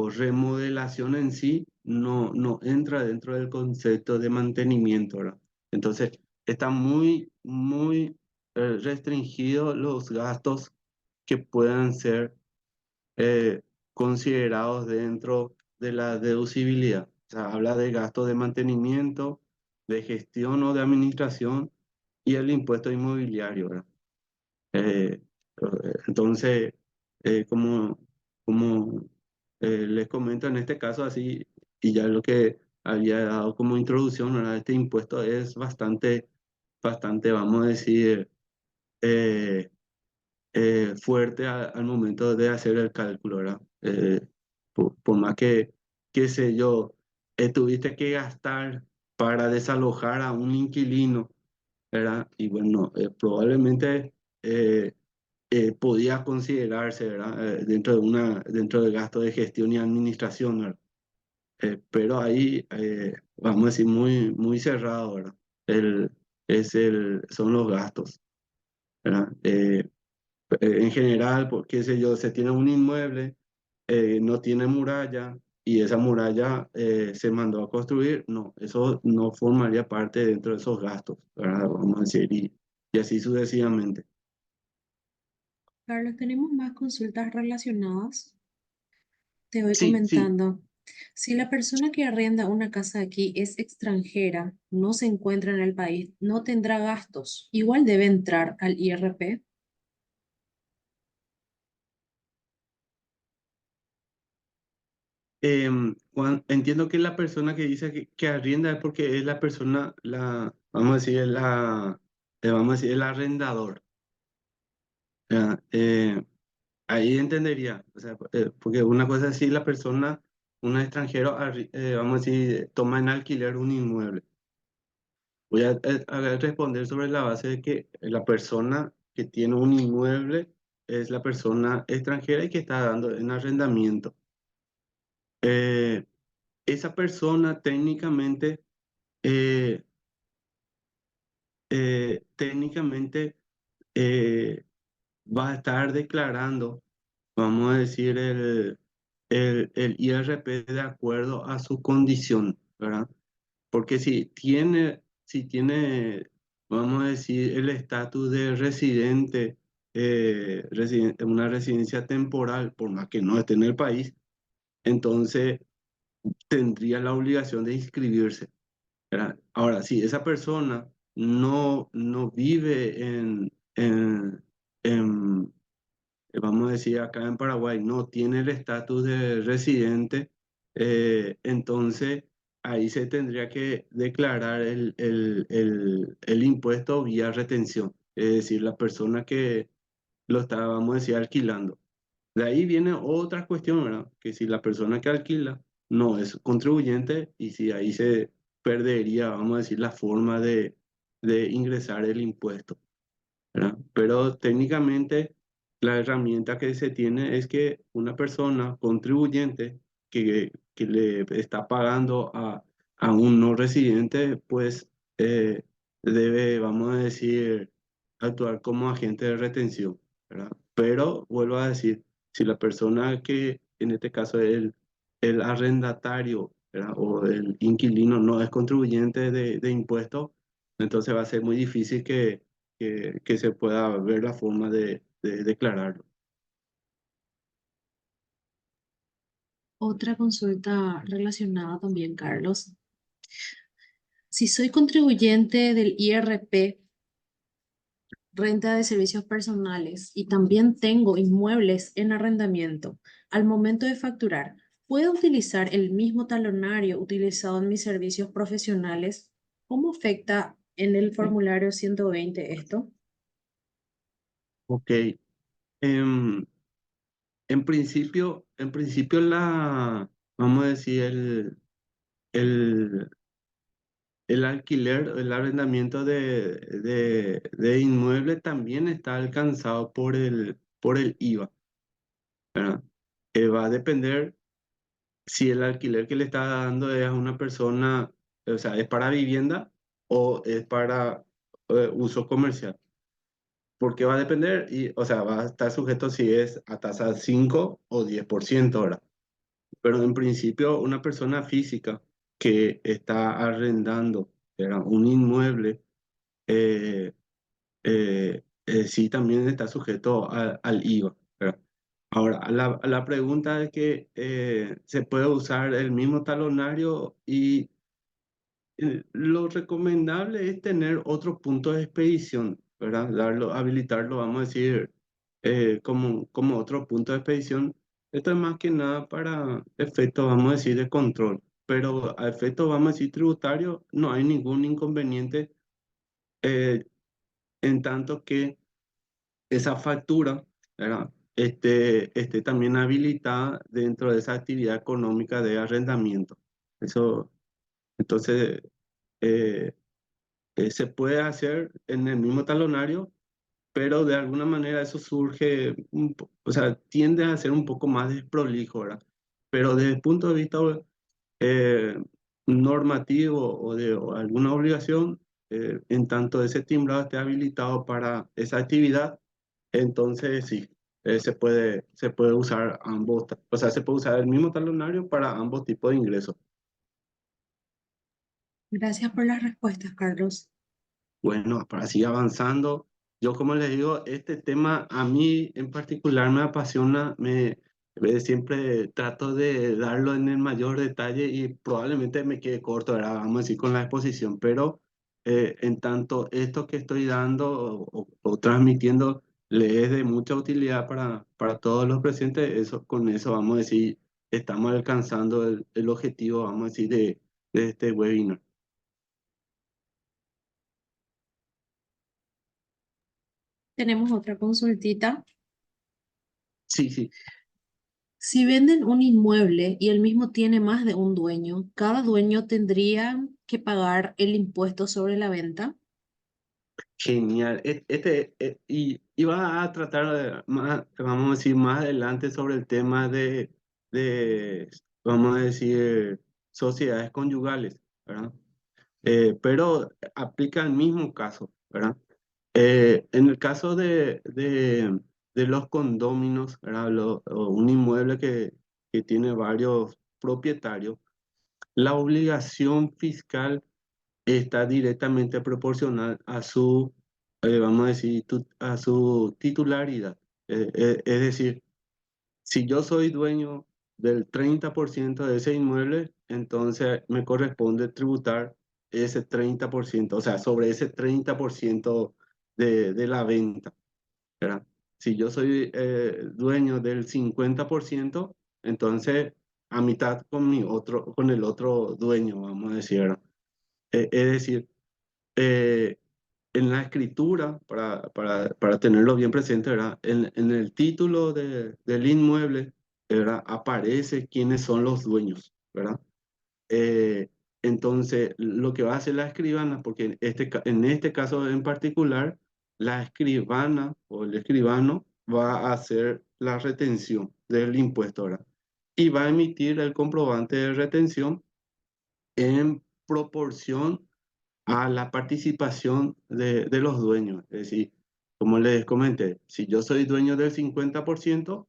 remodelación en sí, no entra dentro del concepto de mantenimiento, ¿verdad? Entonces, está muy restringido los gastos que puedan ser eh, considerados dentro de la deducibilidad. O sea, habla de gastos de mantenimiento, de gestión o de administración y el impuesto inmobiliario, ¿verdad? Eh, entonces, como les comento en este caso así, y ya lo que había dado como introducción, ¿verdad? Este impuesto es bastante, vamos a decir, eh, fuerte al momento de hacer el cálculo, ¿verdad? Por más que, qué sé yo, tuviste que gastar para desalojar a un inquilino, ¿verdad? Y bueno, probablemente podía considerarse, ¿verdad? Dentro del gasto de gestión y administración, ¿verdad? Pero ahí, vamos a decir, muy cerrado, ¿verdad? El, son los gastos, ¿verdad? En general, qué sé yo, se tiene un inmueble, no tiene muralla y esa muralla se mandó a construir, no, eso no formaría parte dentro de esos gastos, ¿verdad? Vamos a decir, y así sucesivamente. Carlos, tenemos más consultas relacionadas. Te voy Sí, sí. comentando. Si la persona que arrienda una casa aquí es extranjera, no se encuentra en el país, no tendrá gastos. Igual debe entrar al IRP. Entiendo que la persona que dice que arrienda es porque es la persona, vamos a decir, vamos a decir, el arrendador. ¿Ya? Ahí entendería, o sea, porque una cosa es si la persona, un extranjero, vamos a decir, toma en alquiler un inmueble. Voy a responder sobre la base de que la persona que tiene un inmueble es la persona extranjera y que está dando en arrendamiento. Eh, Esa persona eh, técnicamente eh, va a estar declarando, vamos a decir, el IRP de acuerdo a su condición, ¿verdad? Porque si tiene, vamos a decir, el estatus de residente, una residencia temporal, por más que no esté en el país, entonces tendría la obligación de inscribirse, ¿verdad? Ahora, si esa persona no vive en, vamos a decir, acá en Paraguay, no tiene el estatus de residente, entonces ahí se tendría que declarar el impuesto vía retención, es decir, la persona que lo está, vamos a decir, alquilando. De ahí viene otra cuestión, ¿verdad? Que si la persona que alquila no es contribuyente y si ahí se perdería, vamos a decir, la forma de ingresar el impuesto, ¿verdad? Pero técnicamente la herramienta que se tiene es que una persona contribuyente que le está pagando a un no residente, pues debe, vamos a decir, actuar como agente de retención, ¿verdad? Pero vuelvo a decir, si la persona que en este caso es el arrendatario, ¿verdad? O el inquilino no es contribuyente de impuestos, entonces va a ser muy difícil que se pueda ver la forma de declararlo. Otra consulta relacionada también, Carlos. Si soy contribuyente del IRP, renta de servicios personales, y también tengo inmuebles en arrendamiento, al momento de facturar, ¿puedo utilizar el mismo talonario utilizado en mis servicios profesionales? ¿Cómo afecta en el formulario 120 esto? Ok. Em, en principio vamos a decir, el, el alquiler, el arrendamiento de inmueble también está alcanzado por el IVA, ¿verdad? Va a depender si el alquiler que le está dando es a una persona, o sea, es para vivienda o es para uso comercial. Porque va a depender, y, o sea, va a estar sujeto si es a tasa 5 o 10%, ¿verdad? Pero en principio, una persona física que está arrendando, ¿verdad?, un inmueble, eh, sí también está sujeto al IVA, ¿verdad? Ahora, la pregunta es que se puede usar el mismo talonario y lo recomendable es tener otro punto de expedición, ¿verdad? Habilitarlo, vamos a decir, como otro punto de expedición. Esto es más que nada para efectos, vamos a decir, de control. Pero a efectos, vamos a decir, tributarios, no hay ningún inconveniente eh, en tanto que esa factura, ¿verdad?, esté también habilitada dentro de esa actividad económica de arrendamiento. Eso, entonces, eh, se puede hacer en el mismo talonario, pero de alguna manera eso surge, o sea, tiende a ser un poco más desprolijo, ¿verdad? Pero desde el punto de vista eh, normativo o de o alguna obligación, en tanto ese timbrado esté habilitado para esa actividad, entonces sí, se puede usar ambos, o sea, se puede usar el mismo talonario para ambos tipos de ingresos. Gracias por las respuestas, Carlos. Bueno, para seguir avanzando, yo como les digo, este tema a mí en particular me apasiona, siempre trato de darlo en el mayor detalle y probablemente me quede corto, ¿verdad? Vamos a decir con la exposición, pero en tanto esto que estoy dando o transmitiendo le es de mucha utilidad para todos los presentes, eso, con eso vamos a decir, estamos alcanzando el objetivo, vamos a decir, de este webinar. Tenemos otra consultita. Sí, sí. Si venden un inmueble y el mismo tiene más de un dueño, ¿cada dueño tendría que pagar el impuesto sobre la venta? Genial. Y iba a tratar más, vamos a decir, más adelante sobre el tema vamos a decir, sociedades conyugales, ¿verdad? Pero aplica el mismo caso, ¿verdad? En el caso de los condóminos, ¿verdad? O un inmueble que tiene varios propietarios, la obligación fiscal está directamente proporcional a su, vamos a decir, a su titularidad. Es decir, si yo soy dueño del 30% de ese inmueble, entonces me corresponde tributar ese 30%, o sea, sobre ese 30% de la venta, ¿verdad? Si yo soy dueño del 50%, entonces a mitad con el otro dueño, vamos a decir, ¿verdad? Es decir, eh, en la escritura, para tenerlo bien presente, ¿verdad? En el título del inmueble, ¿verdad?, aparece quiénes son los dueños, ¿verdad? Eh, Entonces, lo que va a hacer la escribana, porque en este caso en particular, la escribana o el escribano va a hacer la retención del impuesto ahora y va a emitir el comprobante de retención en proporción a la participación de los dueños. Es decir, como les comenté, si yo soy dueño del 50%,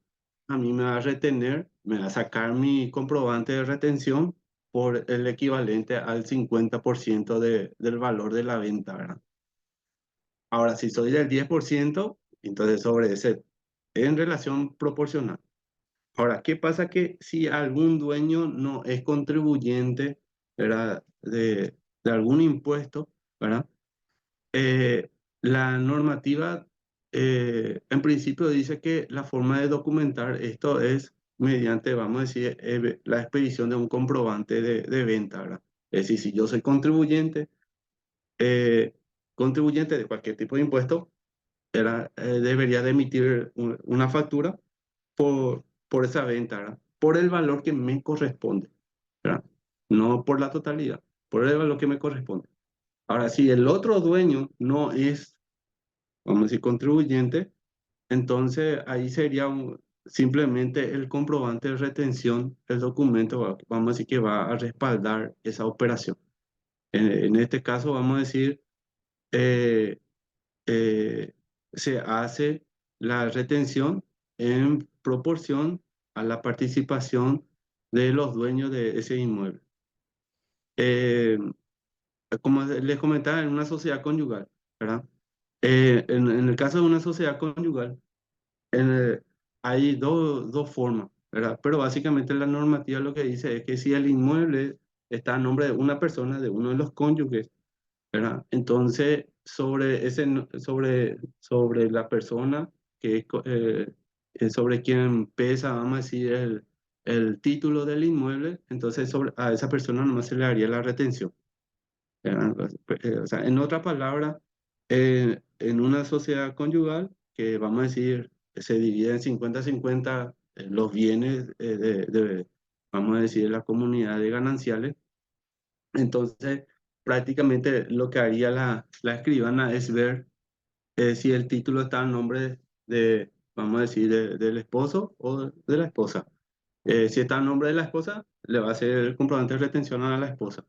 a mí me va a retener, me va a sacar mi comprobante de retención por el equivalente al 50% del valor de la venta, ¿verdad? Ahora, si soy del 10%, entonces sobre ese, en relación proporcional. Ahora, ¿qué pasa que si algún dueño no es contribuyente, ¿verdad? De algún impuesto, ¿verdad? La normativa en principio dice que la forma de documentar esto es mediante, vamos a decir, la expedición de un comprobante de venta, ¿verdad? Es decir, si yo soy eh, contribuyente de cualquier tipo de impuesto, debería de emitir una factura por esa venta, ¿verdad? Por el valor que me corresponde, ¿verdad? No por la totalidad, por el valor que me corresponde. Ahora, si el otro dueño no es, vamos a decir, contribuyente, entonces ahí sería simplemente el comprobante de retención, el documento, vamos a decir que va a respaldar esa operación. En este caso, vamos a decir, eh, eh, se hace la retención en proporción a la participación de los dueños de ese inmueble. Eh, Como les comentaba, en una sociedad conyugal, ¿verdad? En el caso de una sociedad conyugal, en hay dos formas, ¿verdad? Pero básicamente la normativa lo que dice es que si el inmueble está a nombre de una persona, de uno de los cónyuges, ¿verdad? Entonces, sobre la persona que sobre quien pesa, vamos a decir, el título del inmueble, entonces a esa persona nomás se le haría la retención. O sea, en otra palabra, en una sociedad conyugal, que vamos a decir, se divide en 50-50 los bienes vamos a decir, la comunidad de gananciales, entonces prácticamente lo que haría la escribana es ver si el título está a nombre vamos a decir, del esposo o de la esposa. Si está a nombre de la esposa, le va a hacer el comprobante de retención a la esposa.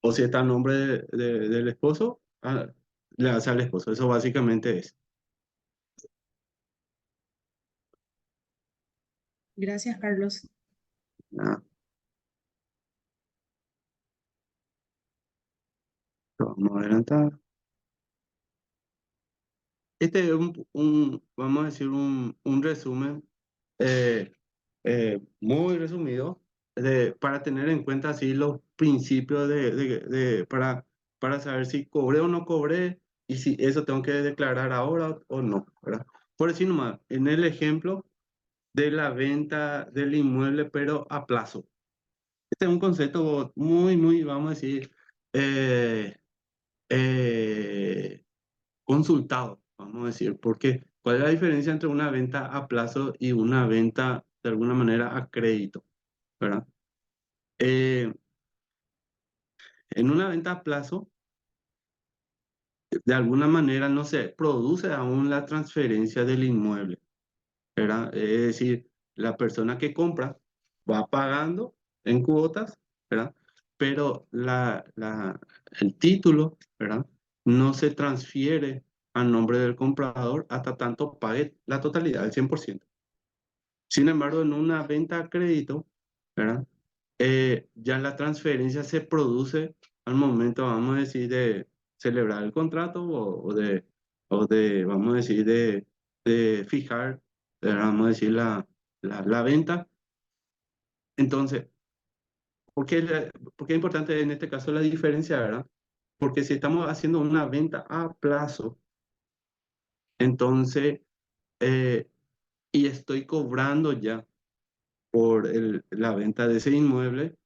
O si está a nombre del esposo, le hace al esposo. Eso básicamente es. Gracias, Carlos. Ah, vamos a adelantar. Este es vamos a decir, un resumen muy resumido para tener en cuenta así los principios para saber si cobré o no cobré y si eso tengo que declarar ahora o no, ¿verdad? Por decir nomás, en el ejemplo de la venta del inmueble, pero a plazo. Este es un concepto muy, vamos a decir, eh, eh, consultado, vamos a decir, porque ¿cuál es la diferencia entre una venta a plazo y una venta de alguna manera a crédito? ¿Verdad? Eh, en una venta a plazo, de alguna manera no se produce aún la transferencia del inmueble, ¿verdad? Es decir, la persona que compra va pagando en cuotas, ¿verdad? Pero el título, ¿verdad? No se transfiere a nombre del comprador hasta tanto pague la totalidad, el 100%. Sin embargo, en una venta a crédito, ¿verdad? Ya la transferencia se produce al momento, vamos a decir, de celebrar el contrato vamos a decir, de fijar, vamos a decir, la venta. Entonces, ¿por qué es importante en este caso la diferencia, verdad? Porque si estamos haciendo una venta a plazo, entonces, eh, y estoy cobrando ya por la venta de ese inmueble,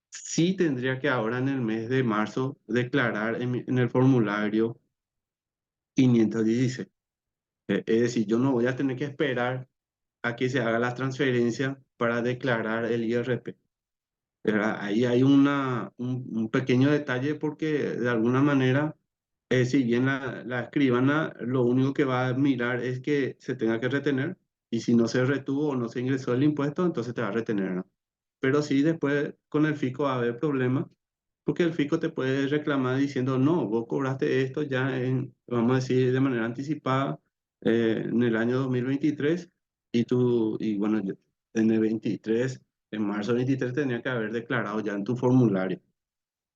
sí tendría que ahora en el mes de marzo declarar en el formulario 516. Es decir, yo no voy a tener que esperar a que se haga la transferencia para declarar el IRP. ¿verdad? Ahí hay un pequeño detalle porque de alguna manera, si bien la escribana lo único que va a mirar es que se tenga que retener, y si no se retuvo o no se ingresó el impuesto, entonces te va a retener, ¿no? Pero sí, después con el fisco va a haber problemas, porque el fisco te puede reclamar diciendo, no, vos cobraste esto ya vamos a decir, de manera anticipada, en el año 2023, y bueno, en el 23, en marzo 23 tenía que haber declarado ya en tu formulario,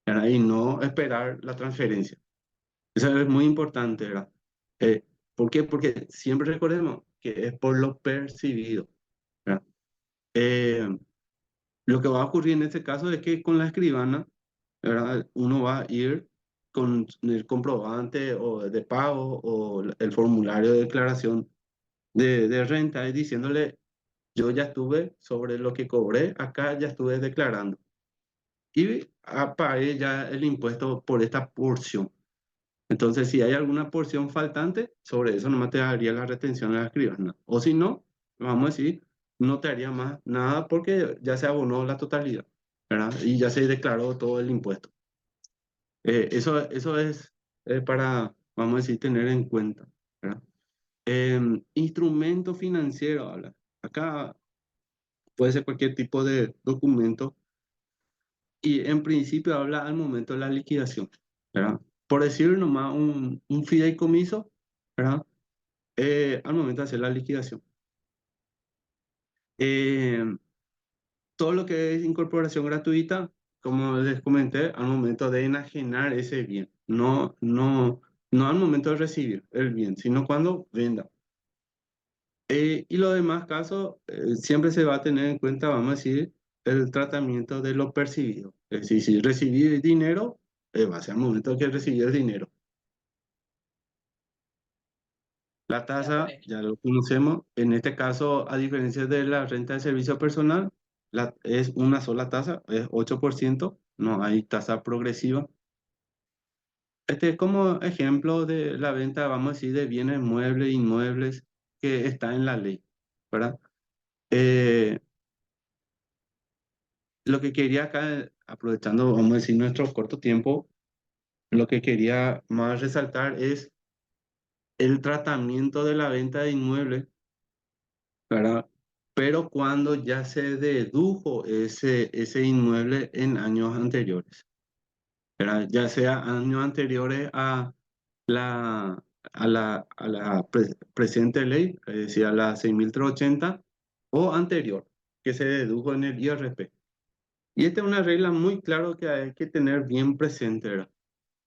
¿verdad? Y no esperar la transferencia. Eso es muy importante, ¿verdad? Eh, ¿Por qué? Porque siempre recordemos que es por lo percibido, ¿verdad? Eh, lo que va a ocurrir en este caso es que con la escribana, ¿verdad? Uno va a ir con el comprobante o de pago o el formulario de declaración de renta y diciéndole, yo ya estuve sobre lo que cobré, acá ya estuve declarando. Y pagué ya el impuesto por esta porción. Entonces, si hay alguna porción faltante, sobre eso nomás te daría la retención de la escribana. O si no, vamos a decir, no te haría más nada porque ya se abonó la totalidad, ¿verdad? Y ya se declaró todo el impuesto. Eso es para, vamos a decir, tener en cuenta, ¿verdad? Instrumento financiero, habla. Acá puede ser cualquier tipo de documento y en principio habla al momento de la liquidación, ¿verdad? Por decir nomás un fideicomiso, ¿verdad? Al momento de hacer la liquidación. Eh, Todo lo que es incorporación gratuita, como les comenté, al momento de enajenar ese bien, no al momento de recibir el bien, sino cuando venda. Y los demás casos, siempre se va a tener en cuenta, vamos a decir, el tratamiento de lo percibido. Es decir, si recibí dinero, va a ser al momento que recibí el dinero. La tasa, ya lo conocemos, en este caso, a diferencia de la renta de servicio personal, es una sola tasa, es 8%, no hay tasa progresiva. Este es como ejemplo de la venta, vamos a decir, de bienes muebles, inmuebles, que está en la ley, ¿verdad? Eh, lo que quería acá, aprovechando, vamos a decir, nuestro corto tiempo, lo que quería más resaltar es el tratamiento de la venta de inmuebles, ¿verdad? Pero cuando ya se dedujo ese inmueble en años anteriores, ¿verdad? Ya sea años anteriores la, a la presente ley, es decir, a la 6.380, o anterior, que se dedujo en el IRP. Y esta es una regla muy clara que hay que tener bien presente, ¿verdad?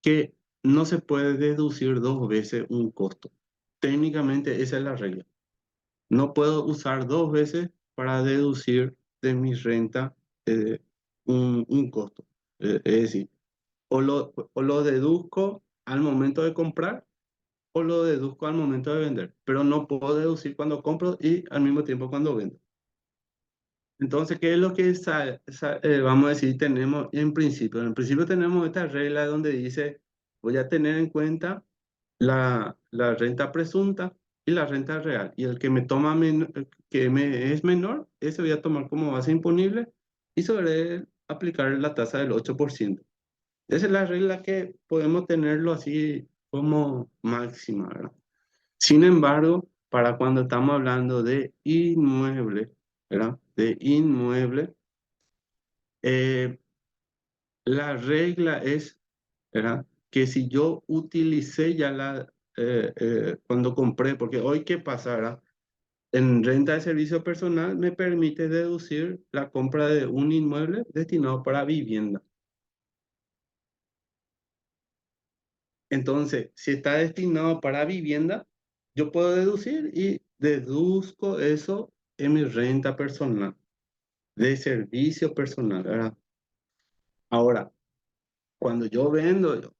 Que no se puede deducir dos veces un costo. Técnicamente esa es la regla. No puedo usar dos veces para deducir de mi renta un costo. Es decir, o lo deduzco al momento de comprar o lo deduzco al momento de vender, pero no puedo deducir cuando compro y al mismo tiempo cuando vendo. Entonces, ¿qué es lo que vamos a decir tenemos en principio? En principio tenemos esta regla donde dice, voy a tener en cuenta la renta presunta y la renta real. Y el que me toma que me es menor, ese voy a tomar como base imponible y sobre él aplicar la tasa del 8%. Esa es la regla que podemos tenerlo así como máxima, ¿verdad? Sin embargo, para cuando estamos hablando de inmueble, ¿verdad? De inmueble, eh, la regla es, ¿verdad? Que si yo utilicé ya cuando compré, porque hoy qué pasa, ¿verdad? En renta de servicio personal me permite deducir la compra de un inmueble destinado para vivienda. Entonces, si está destinado para vivienda, yo puedo deducir y deduzco eso en mi renta personal, de servicio personal, ¿verdad? Ahora, cuando yo vendo,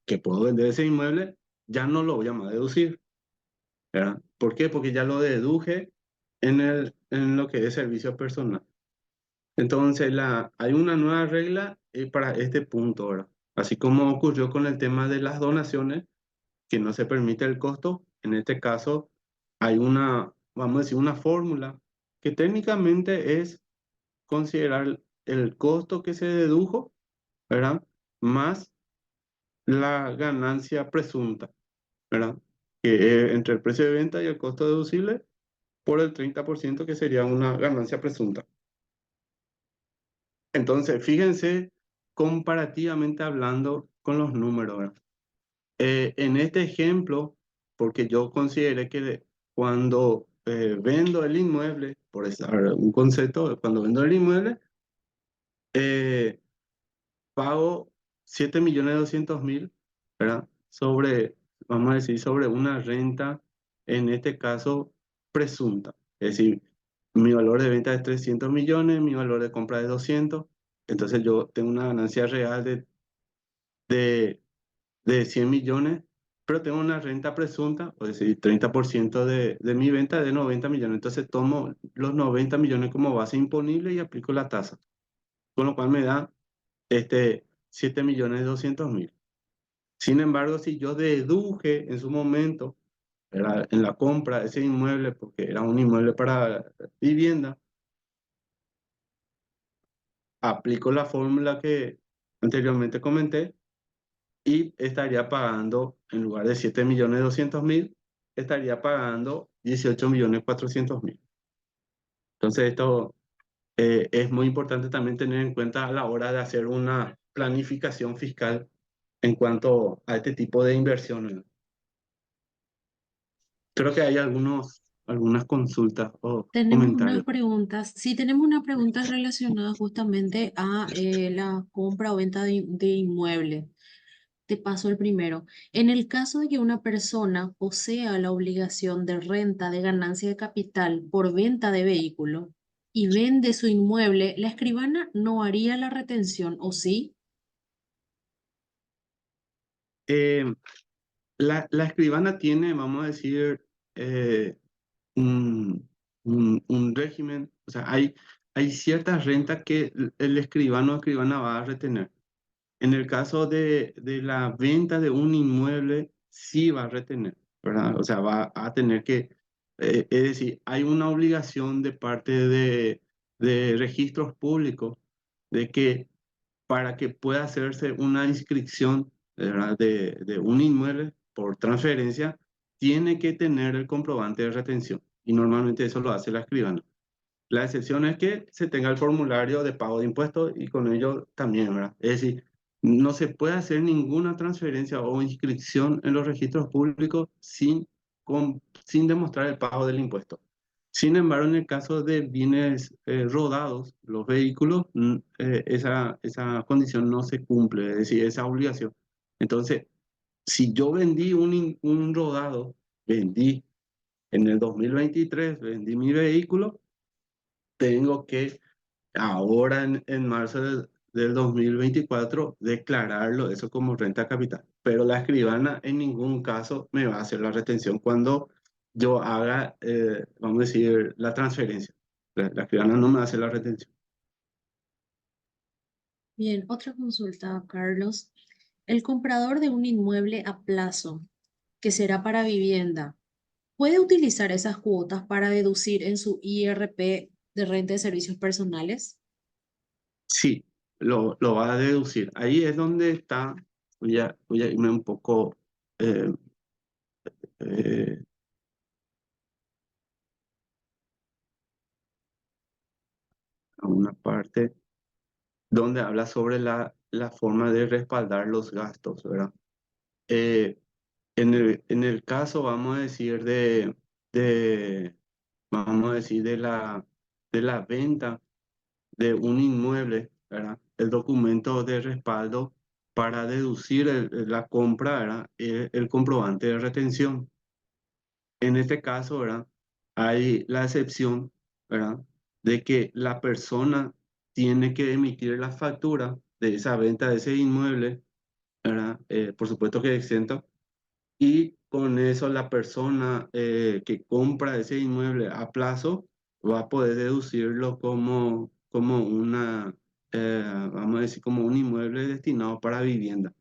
que puedo vender ese inmueble, ya no lo voy a más deducir, ¿verdad? ¿Por qué? Porque ya lo deduje en lo que es servicio personal. Entonces, hay una nueva regla para este punto, ¿verdad? Así como ocurrió con el tema de las donaciones, que no se permite el costo, en este caso hay vamos a decir, una fórmula que técnicamente es considerar el costo que se dedujo, ¿verdad? Más la ganancia presunta, ¿verdad? Que es entre el precio de venta y el costo deducible por el 30% que sería una ganancia presunta. Entonces, fíjense comparativamente hablando con los números, ¿verdad? En este ejemplo, porque yo consideré que cuando vendo el inmueble, por usar un concepto, cuando vendo el inmueble, eh, pago 7.200.000, ¿verdad? Sobre, vamos a decir, sobre una renta, en este caso, presunta. Es decir, mi valor de venta es 300 millones, mi valor de compra es 200, entonces yo tengo una ganancia real de, de 100 millones, pero tengo una renta presunta, es decir, 30% de mi venta de 90 millones. Entonces tomo los 90 millones como base imponible y aplico la tasa, con lo cual me da 7.200.000. Sin embargo, si yo deduje en su momento, en la compra de ese inmueble, porque era un inmueble para vivienda, aplico la fórmula que anteriormente comenté y estaría pagando, en lugar de 7.200.000, estaría pagando 18.400.000. Entonces, esto es muy importante también tener en cuenta a la hora de hacer una planificación fiscal en cuanto a este tipo de inversiones. Creo que hay algunas consultas o Tenemos unas comentarios. preguntas. Sí, tenemos una pregunta relacionada justamente a la compra o venta de inmueble. Te paso el primero. En el caso de que una persona posea la obligación de renta de ganancia de capital por venta de vehículo y vende su inmueble, la escribana no haría la retención, ¿o sí? Eh, la escribana tiene, vamos a decir, eh, un régimen, o sea, hay ciertas rentas que el escribano o escribana va a retener. En el caso de la venta de un inmueble, sí va a retener, ¿verdad? O sea, va a tener que, es decir, hay una obligación de parte de registros públicos de que para que pueda hacerse una inscripción, ¿verdad? De un inmueble por transferencia, tiene que tener el comprobante de retención. Y normalmente eso lo hace la escribana. La excepción es que se tenga el formulario de pago de impuestos y con ello también, ¿verdad? Es decir, no se puede hacer ninguna transferencia o inscripción en los registros públicos sin demostrar el pago del impuesto. Sin embargo, en el caso de bienes rodados, los vehículos, esa condición no se cumple, es decir, esa obligación. Entonces, si yo vendí un rodado, vendí en el 2023, vendí mi vehículo, tengo que ahora en marzo del 2024 declararlo eso como renta capital. Pero la escribana en ningún caso me va a hacer la retención cuando yo haga, vamos a decir, la transferencia. La escribana no me hace la retención. Bien, otra consulta, Carlos. El comprador de un inmueble a plazo, que será para vivienda, ¿puede utilizar esas cuotas para deducir en su IRP de renta de servicios personales? Sí, lo va a deducir. Ahí es donde está, voy a irme un poco eh, eh, a una parte donde habla sobre la forma de respaldar los gastos, ¿verdad? Eh, en el caso, vamos a decir, de, vamos a decir, de la venta de un inmueble, ¿verdad? El documento de respaldo para deducir la compra, ¿verdad? El comprobante de retención. En este caso, ¿verdad? Hay la excepción, ¿verdad? De que la persona tiene que emitir la factura de esa venta de ese inmueble, ¿verdad? Por supuesto que exento, y con eso la persona que compra ese inmueble a plazo va a poder deducirlo como vamos a decir, como un inmueble destinado para vivienda.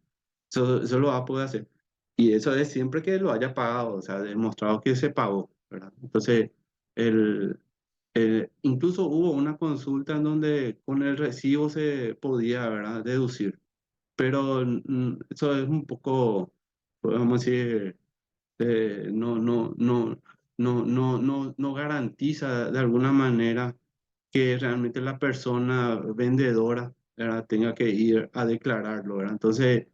Eso lo va a poder hacer. Y eso es siempre que lo haya pagado, o sea, demostrado que se pagó, ¿verdad? Entonces, Incluso hubo una consulta en donde con el recibo se podía, ¿verdad?, deducir, pero eso es un poco, vamos a decir, no garantiza de alguna manera que realmente la persona vendedora, ¿verdad?, tenga que ir a declararlo, ¿verdad? Entonces,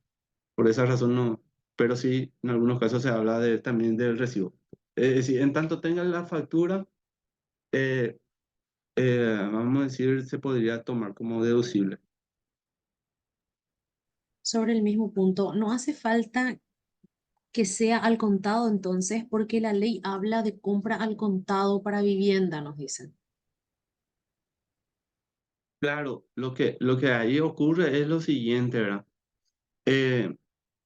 por esa razón no, pero sí, en algunos casos se habla también del recibo. Es decir, en tanto tenga la factura, eh, vamos a decir, se podría tomar como deducible. Sobre el mismo punto, no hace falta que sea al contado entonces, porque la ley habla de compra al contado para vivienda, nos dicen. Claro, lo que ahí ocurre es lo siguiente, ¿verdad? Eh,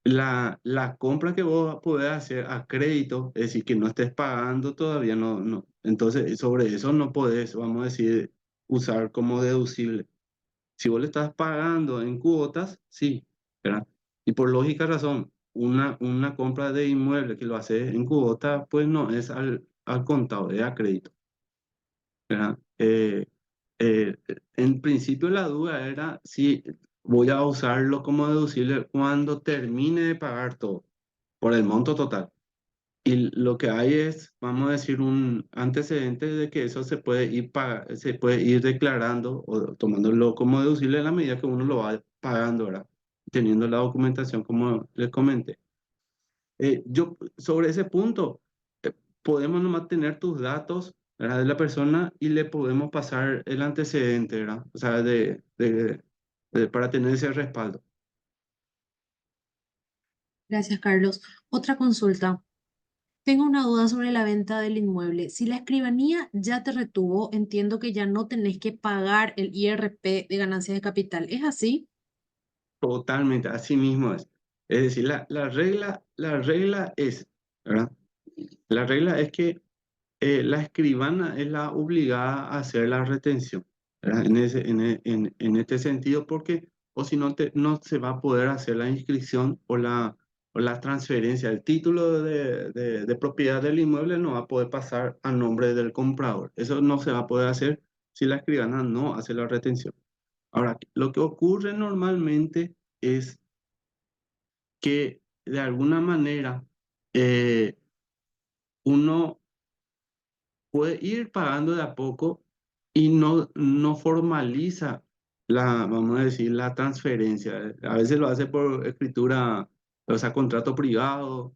la compra que vos podés hacer a crédito, es decir, que no estés pagando todavía, no. Entonces, sobre eso no podés, vamos a decir, usar como deducible. Si vos le estás pagando en cuotas, sí, ¿verdad? Y por lógica razón, una compra de inmueble que lo haces en cuotas, pues no es al contado, es a crédito, ¿verdad? En principio la duda era si voy a usarlo como deducible cuando termine de pagar todo, por el monto total. Y lo que hay es, vamos a decir, un antecedente de que eso se puede ir declarando o tomándolo como deducible en la medida que uno lo va pagando, ¿verdad? Teniendo la documentación como les comenté. Yo, sobre ese punto, podemos nomás tener tus datos, ¿verdad?, de la persona y le podemos pasar el antecedente, ¿verdad? O sea, para tener ese respaldo. Gracias, Carlos. Otra consulta. Tengo una duda sobre la venta del inmueble. Si la escribanía ya te retuvo, entiendo que ya no tenés que pagar el IRP de ganancias de capital. ¿Es así? Totalmente, así mismo es. Es decir, la regla es, ¿verdad? La regla es que la escribana es la obligada a hacer la retención, ¿verdad? En este sentido, porque o si no, no se va a poder hacer la inscripción o la transferencia. El título de propiedad del inmueble no va a poder pasar a nombre del comprador. Eso no se va a poder hacer si la escribana no hace la retención. Ahora, lo que ocurre normalmente es que de alguna manera eh, uno puede ir pagando de a poco y no formaliza vamos a decir, la transferencia. A veces lo hace por escritura, o sea, contrato privado,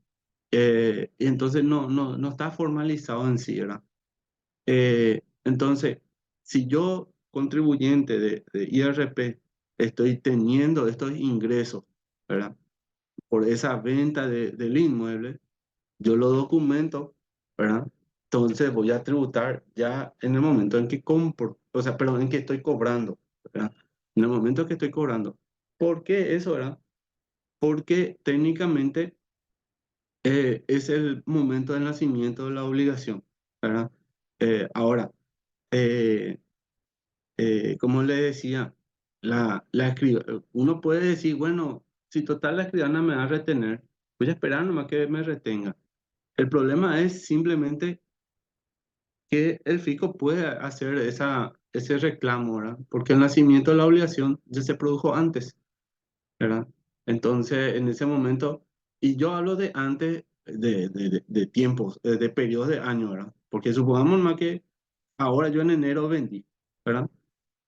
y entonces no está formalizado en sí, ¿verdad? Entonces, si yo, contribuyente de IRP, estoy teniendo estos ingresos, ¿verdad?, por esa venta del inmueble, yo lo documento, ¿verdad? Entonces voy a tributar ya en el momento en que compro, o sea, perdón, en que estoy cobrando, ¿verdad? En el momento que estoy cobrando. ¿Por qué eso, verdad? Porque técnicamente es el momento del nacimiento de la obligación, ¿verdad? Ahora, eh, como le decía, uno puede decir, bueno, si total la escribana me va a retener, voy a esperar nomás que me retenga. El problema es simplemente que el fisco puede hacer ese reclamo, ¿verdad? Porque el nacimiento de la obligación ya se produjo antes, ¿verdad? Entonces, en ese momento, y yo hablo de antes de tiempos, de periodos de años, ¿verdad? Porque supongamos más que ahora yo en enero vendí, ¿verdad?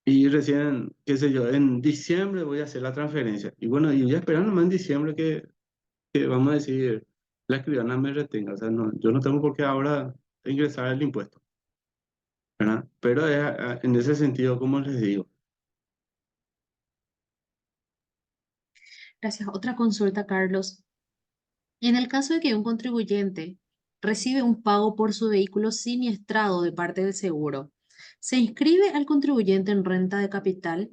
Y recién, qué sé yo, en diciembre voy a hacer la transferencia. Y bueno, y voy a esperar nomás en diciembre que vamos a decir, la escribana me retenga. O sea, no, yo no tengo por qué ahora ingresar el impuesto, ¿verdad? Pero en ese sentido, como les digo, Gracias. Otra consulta, Carlos. En el caso de que un contribuyente recibe un pago por su vehículo siniestrado de parte del seguro, se inscribe al contribuyente en renta de capital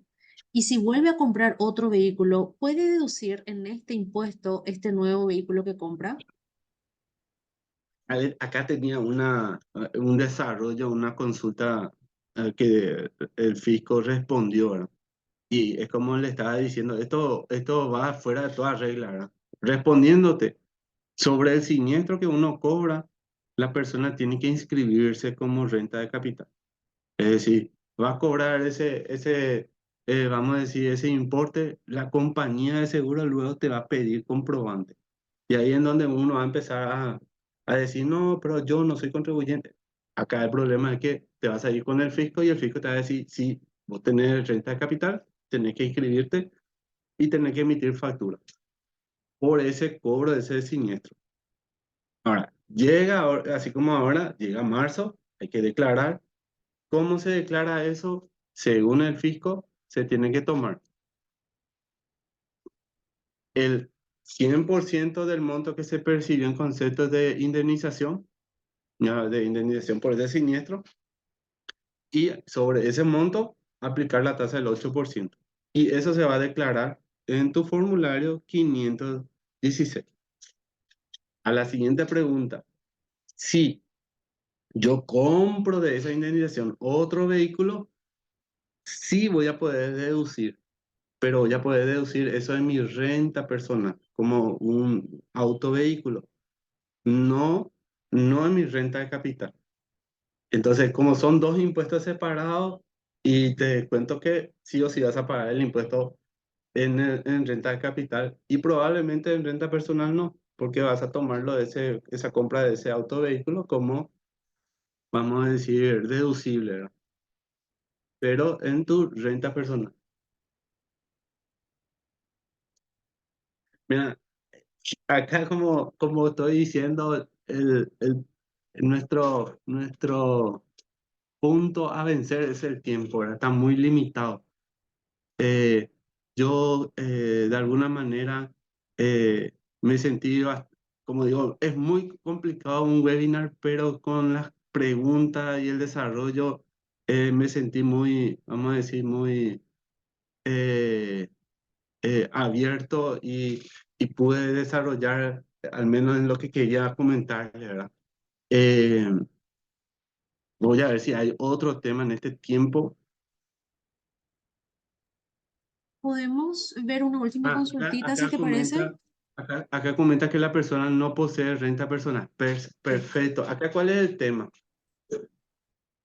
y si vuelve a comprar otro vehículo, ¿puede deducir en este impuesto este nuevo vehículo que compra? acá tenía un desarrollo, una consulta que el fisco respondió, ¿verdad? Y es como le estaba diciendo, esto va fuera de toda regla, ¿verdad? Respondiéndote, sobre el siniestro que uno cobra, la persona tiene que inscribirse como renta de capital. Es decir, va a cobrar vamos a decir, ese importe, la compañía de seguro luego te va a pedir comprobante. Y ahí es donde uno va a empezar a decir, no, pero yo no soy contribuyente. Acá el problema es que te vas a ir con el fisco y el fisco te va a decir, sí, vos tenés renta de capital, tenés que inscribirte y tenés que emitir factura por ese cobro de ese siniestro. Ahora, así como ahora, llega marzo, hay que declarar. ¿Cómo se declara eso? Según el fisco, se tiene que tomar el 100% del monto que se percibió en conceptos de indemnización, ya, de indemnización por ese siniestro, y sobre ese monto aplicar la tasa del 8%. Y eso se va a declarar en tu formulario 516. A la siguiente pregunta, si yo compro de esa indemnización otro vehículo, sí voy a poder deducir, pero voy a poder deducir eso de mi renta personal, como un autovehículo, no, no en mi renta de capital. Entonces, como son dos impuestos separados, y te cuento que sí o sí vas a pagar el impuesto en renta de capital y probablemente en renta personal no, porque vas a tomarlo de esa compra de ese autovehículo como, vamos a decir, deducible, ¿verdad? Pero en tu renta personal. Mira, acá como estoy diciendo, nuestro punto a vencer es el tiempo, ¿verdad? Está muy limitado. Eh, yo de alguna manera me sentí, como digo, es muy complicado un webinar, pero con las preguntas y el desarrollo me sentí muy, vamos a decir, muy eh, abierto y pude desarrollar al menos en lo que quería comentar, ¿verdad? Eh, Voy a ver si hay otro tema en este tiempo. Podemos ver una última Acá, consultita, si te parece. acá comenta que la persona no posee renta personal. Perfecto. Acá, ¿cuál es el tema?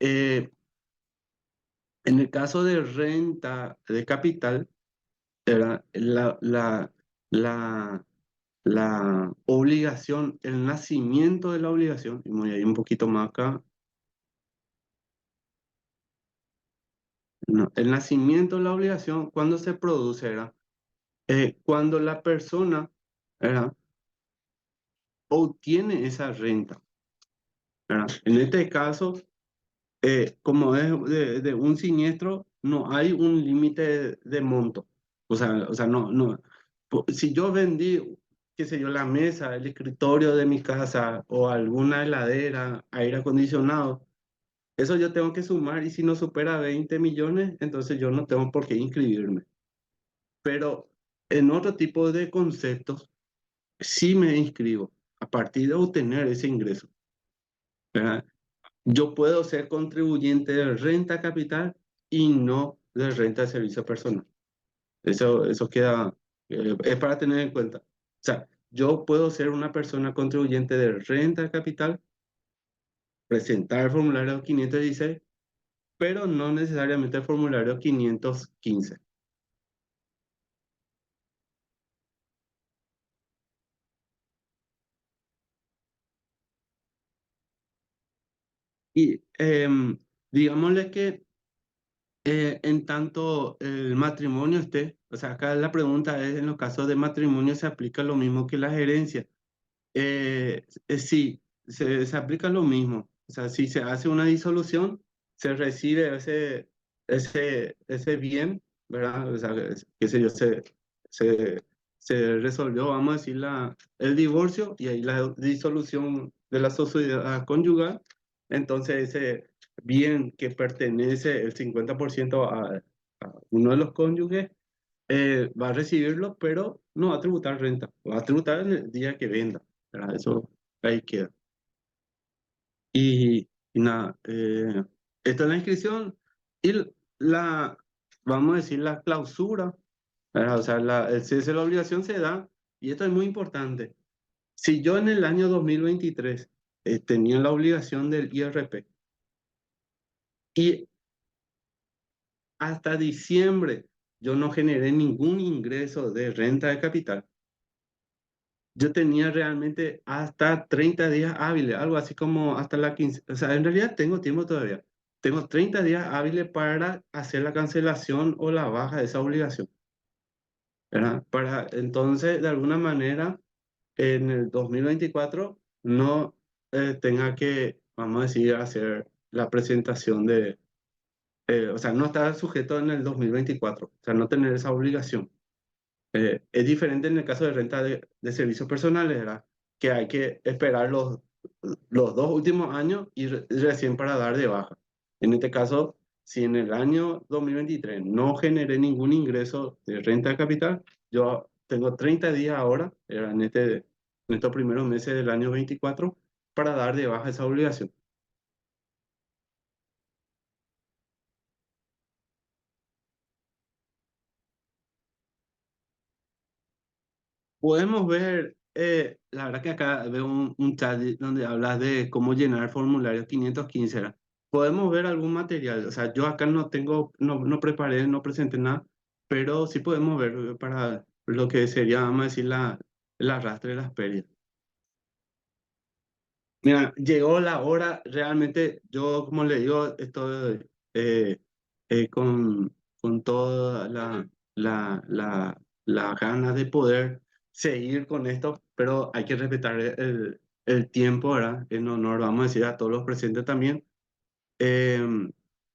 Eh, en el caso de renta de capital, ¿verdad? La, la obligación, el nacimiento de la obligación, y voy a ir un poquito más acá. No, el nacimiento de la obligación, ¿cuándo se produce, ¿verdad? Cuando la persona, ¿verdad? Obtiene esa renta, ¿verdad? En este caso, como es de un siniestro, no hay un límite de monto. O sea, no. Si yo vendí, qué sé yo, la mesa, el escritorio de mi casa o alguna heladera, aire acondicionado, eso yo tengo que sumar y si no supera 20 millones, entonces yo no tengo por qué inscribirme. Pero en otro tipo de conceptos, sí me inscribo a partir de obtener ese ingreso, ¿verdad? Yo puedo ser contribuyente de renta capital y no de renta de servicio personal. Eso queda, es para tener en cuenta. O sea, yo puedo ser una persona contribuyente de renta capital, presentar el formulario 516, pero no necesariamente el formulario 515. Y digámosle que en tanto el matrimonio esté, o sea, acá la pregunta es, en los casos de matrimonio se aplica lo mismo que la herencia. Sí, se aplica lo mismo. O sea, si se hace una disolución, se recibe ese bien, ¿verdad? O sea, qué sé yo, se, se resolvió, vamos a decir, el divorcio y ahí la disolución de la sociedad conyugal. Entonces, ese bien que pertenece el 50% a uno de los cónyuges, va a recibirlo, pero no va a tributar renta, va a tributar el día que venda, ¿verdad? Eso ahí queda. Y nada, esta es la inscripción y la, vamos a decir, la clausura, ¿verdad? O sea, el cese de la obligación se da, y esto es muy importante. Si yo en el año 2023 tenía la obligación del IRP y hasta diciembre yo no generé ningún ingreso de renta de capital. Yo tenía realmente hasta 30 días hábiles, algo así como hasta la 15, o sea, en realidad tengo tiempo todavía. Tengo 30 días hábiles para hacer la cancelación o la baja de esa obligación, ¿verdad? Para entonces, de alguna manera, en el 2024 no tenga que, vamos a decir, hacer la presentación de, o sea, no estar sujeto en el 2024, o sea, no tener esa obligación. Es diferente en el caso de renta de servicios personales, ¿verdad? Que hay que esperar los 2 últimos años y recién para dar de baja. En este caso, si en el año 2023 no generé ningún ingreso de renta de capital, yo tengo 30 días ahora, en estos primeros meses del año 24, para dar de baja esa obligación. Podemos ver, la verdad que acá veo un chat donde hablas de cómo llenar el formulario 515, ¿verdad? Podemos ver algún material, o sea, yo acá no tengo, no preparé, no presenté nada, pero sí podemos ver para lo que sería, vamos a decir, el arrastre de las pérdidas. Mira, llegó la hora, realmente yo, como le digo, estoy con toda la ganas de poder seguir con esto, pero hay que respetar el tiempo, ¿verdad? En honor, vamos a decir, a todos los presentes también.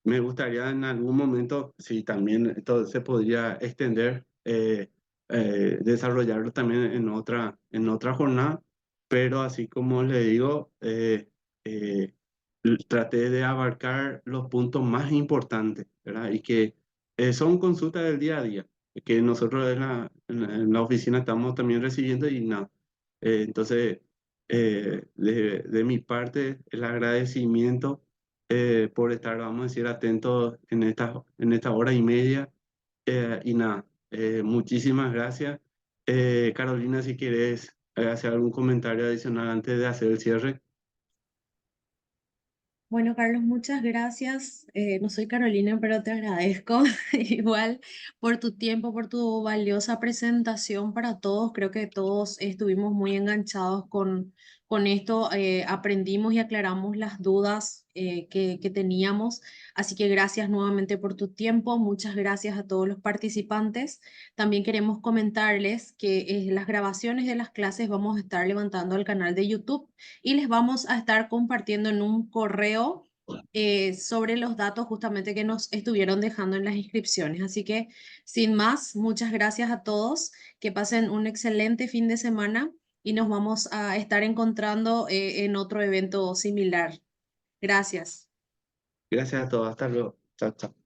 Me gustaría en algún momento, si también esto se podría extender, desarrollarlo también en otra jornada, pero así como le digo, eh, traté de abarcar los puntos más importantes, ¿verdad? Y que son consultas del día a día, que nosotros en la oficina estamos también recibiendo y nada. Entonces, de mi parte, el agradecimiento por estar, vamos a decir, atentos en esta hora y media. Y nada, muchísimas gracias. Carolina, si quieres hacer algún comentario adicional antes de hacer el cierre. Bueno, Carlos, muchas gracias. No soy Carolina, pero te agradezco igual por tu tiempo, por tu valiosa presentación para todos. Creo que todos estuvimos muy enganchados con esto. Aprendimos y aclaramos las dudas que teníamos. Así que gracias nuevamente por tu tiempo. Muchas gracias a todos los participantes. También queremos comentarles que las grabaciones de las clases vamos a estar levantando al canal de YouTube y les vamos a estar compartiendo en un correo sobre los datos justamente que nos estuvieron dejando en las inscripciones. Así que, sin más, muchas gracias a todos, que pasen un excelente fin de semana y nos vamos a estar encontrando en otro evento similar. Gracias. Gracias a todos. Hasta luego. Chao, chao.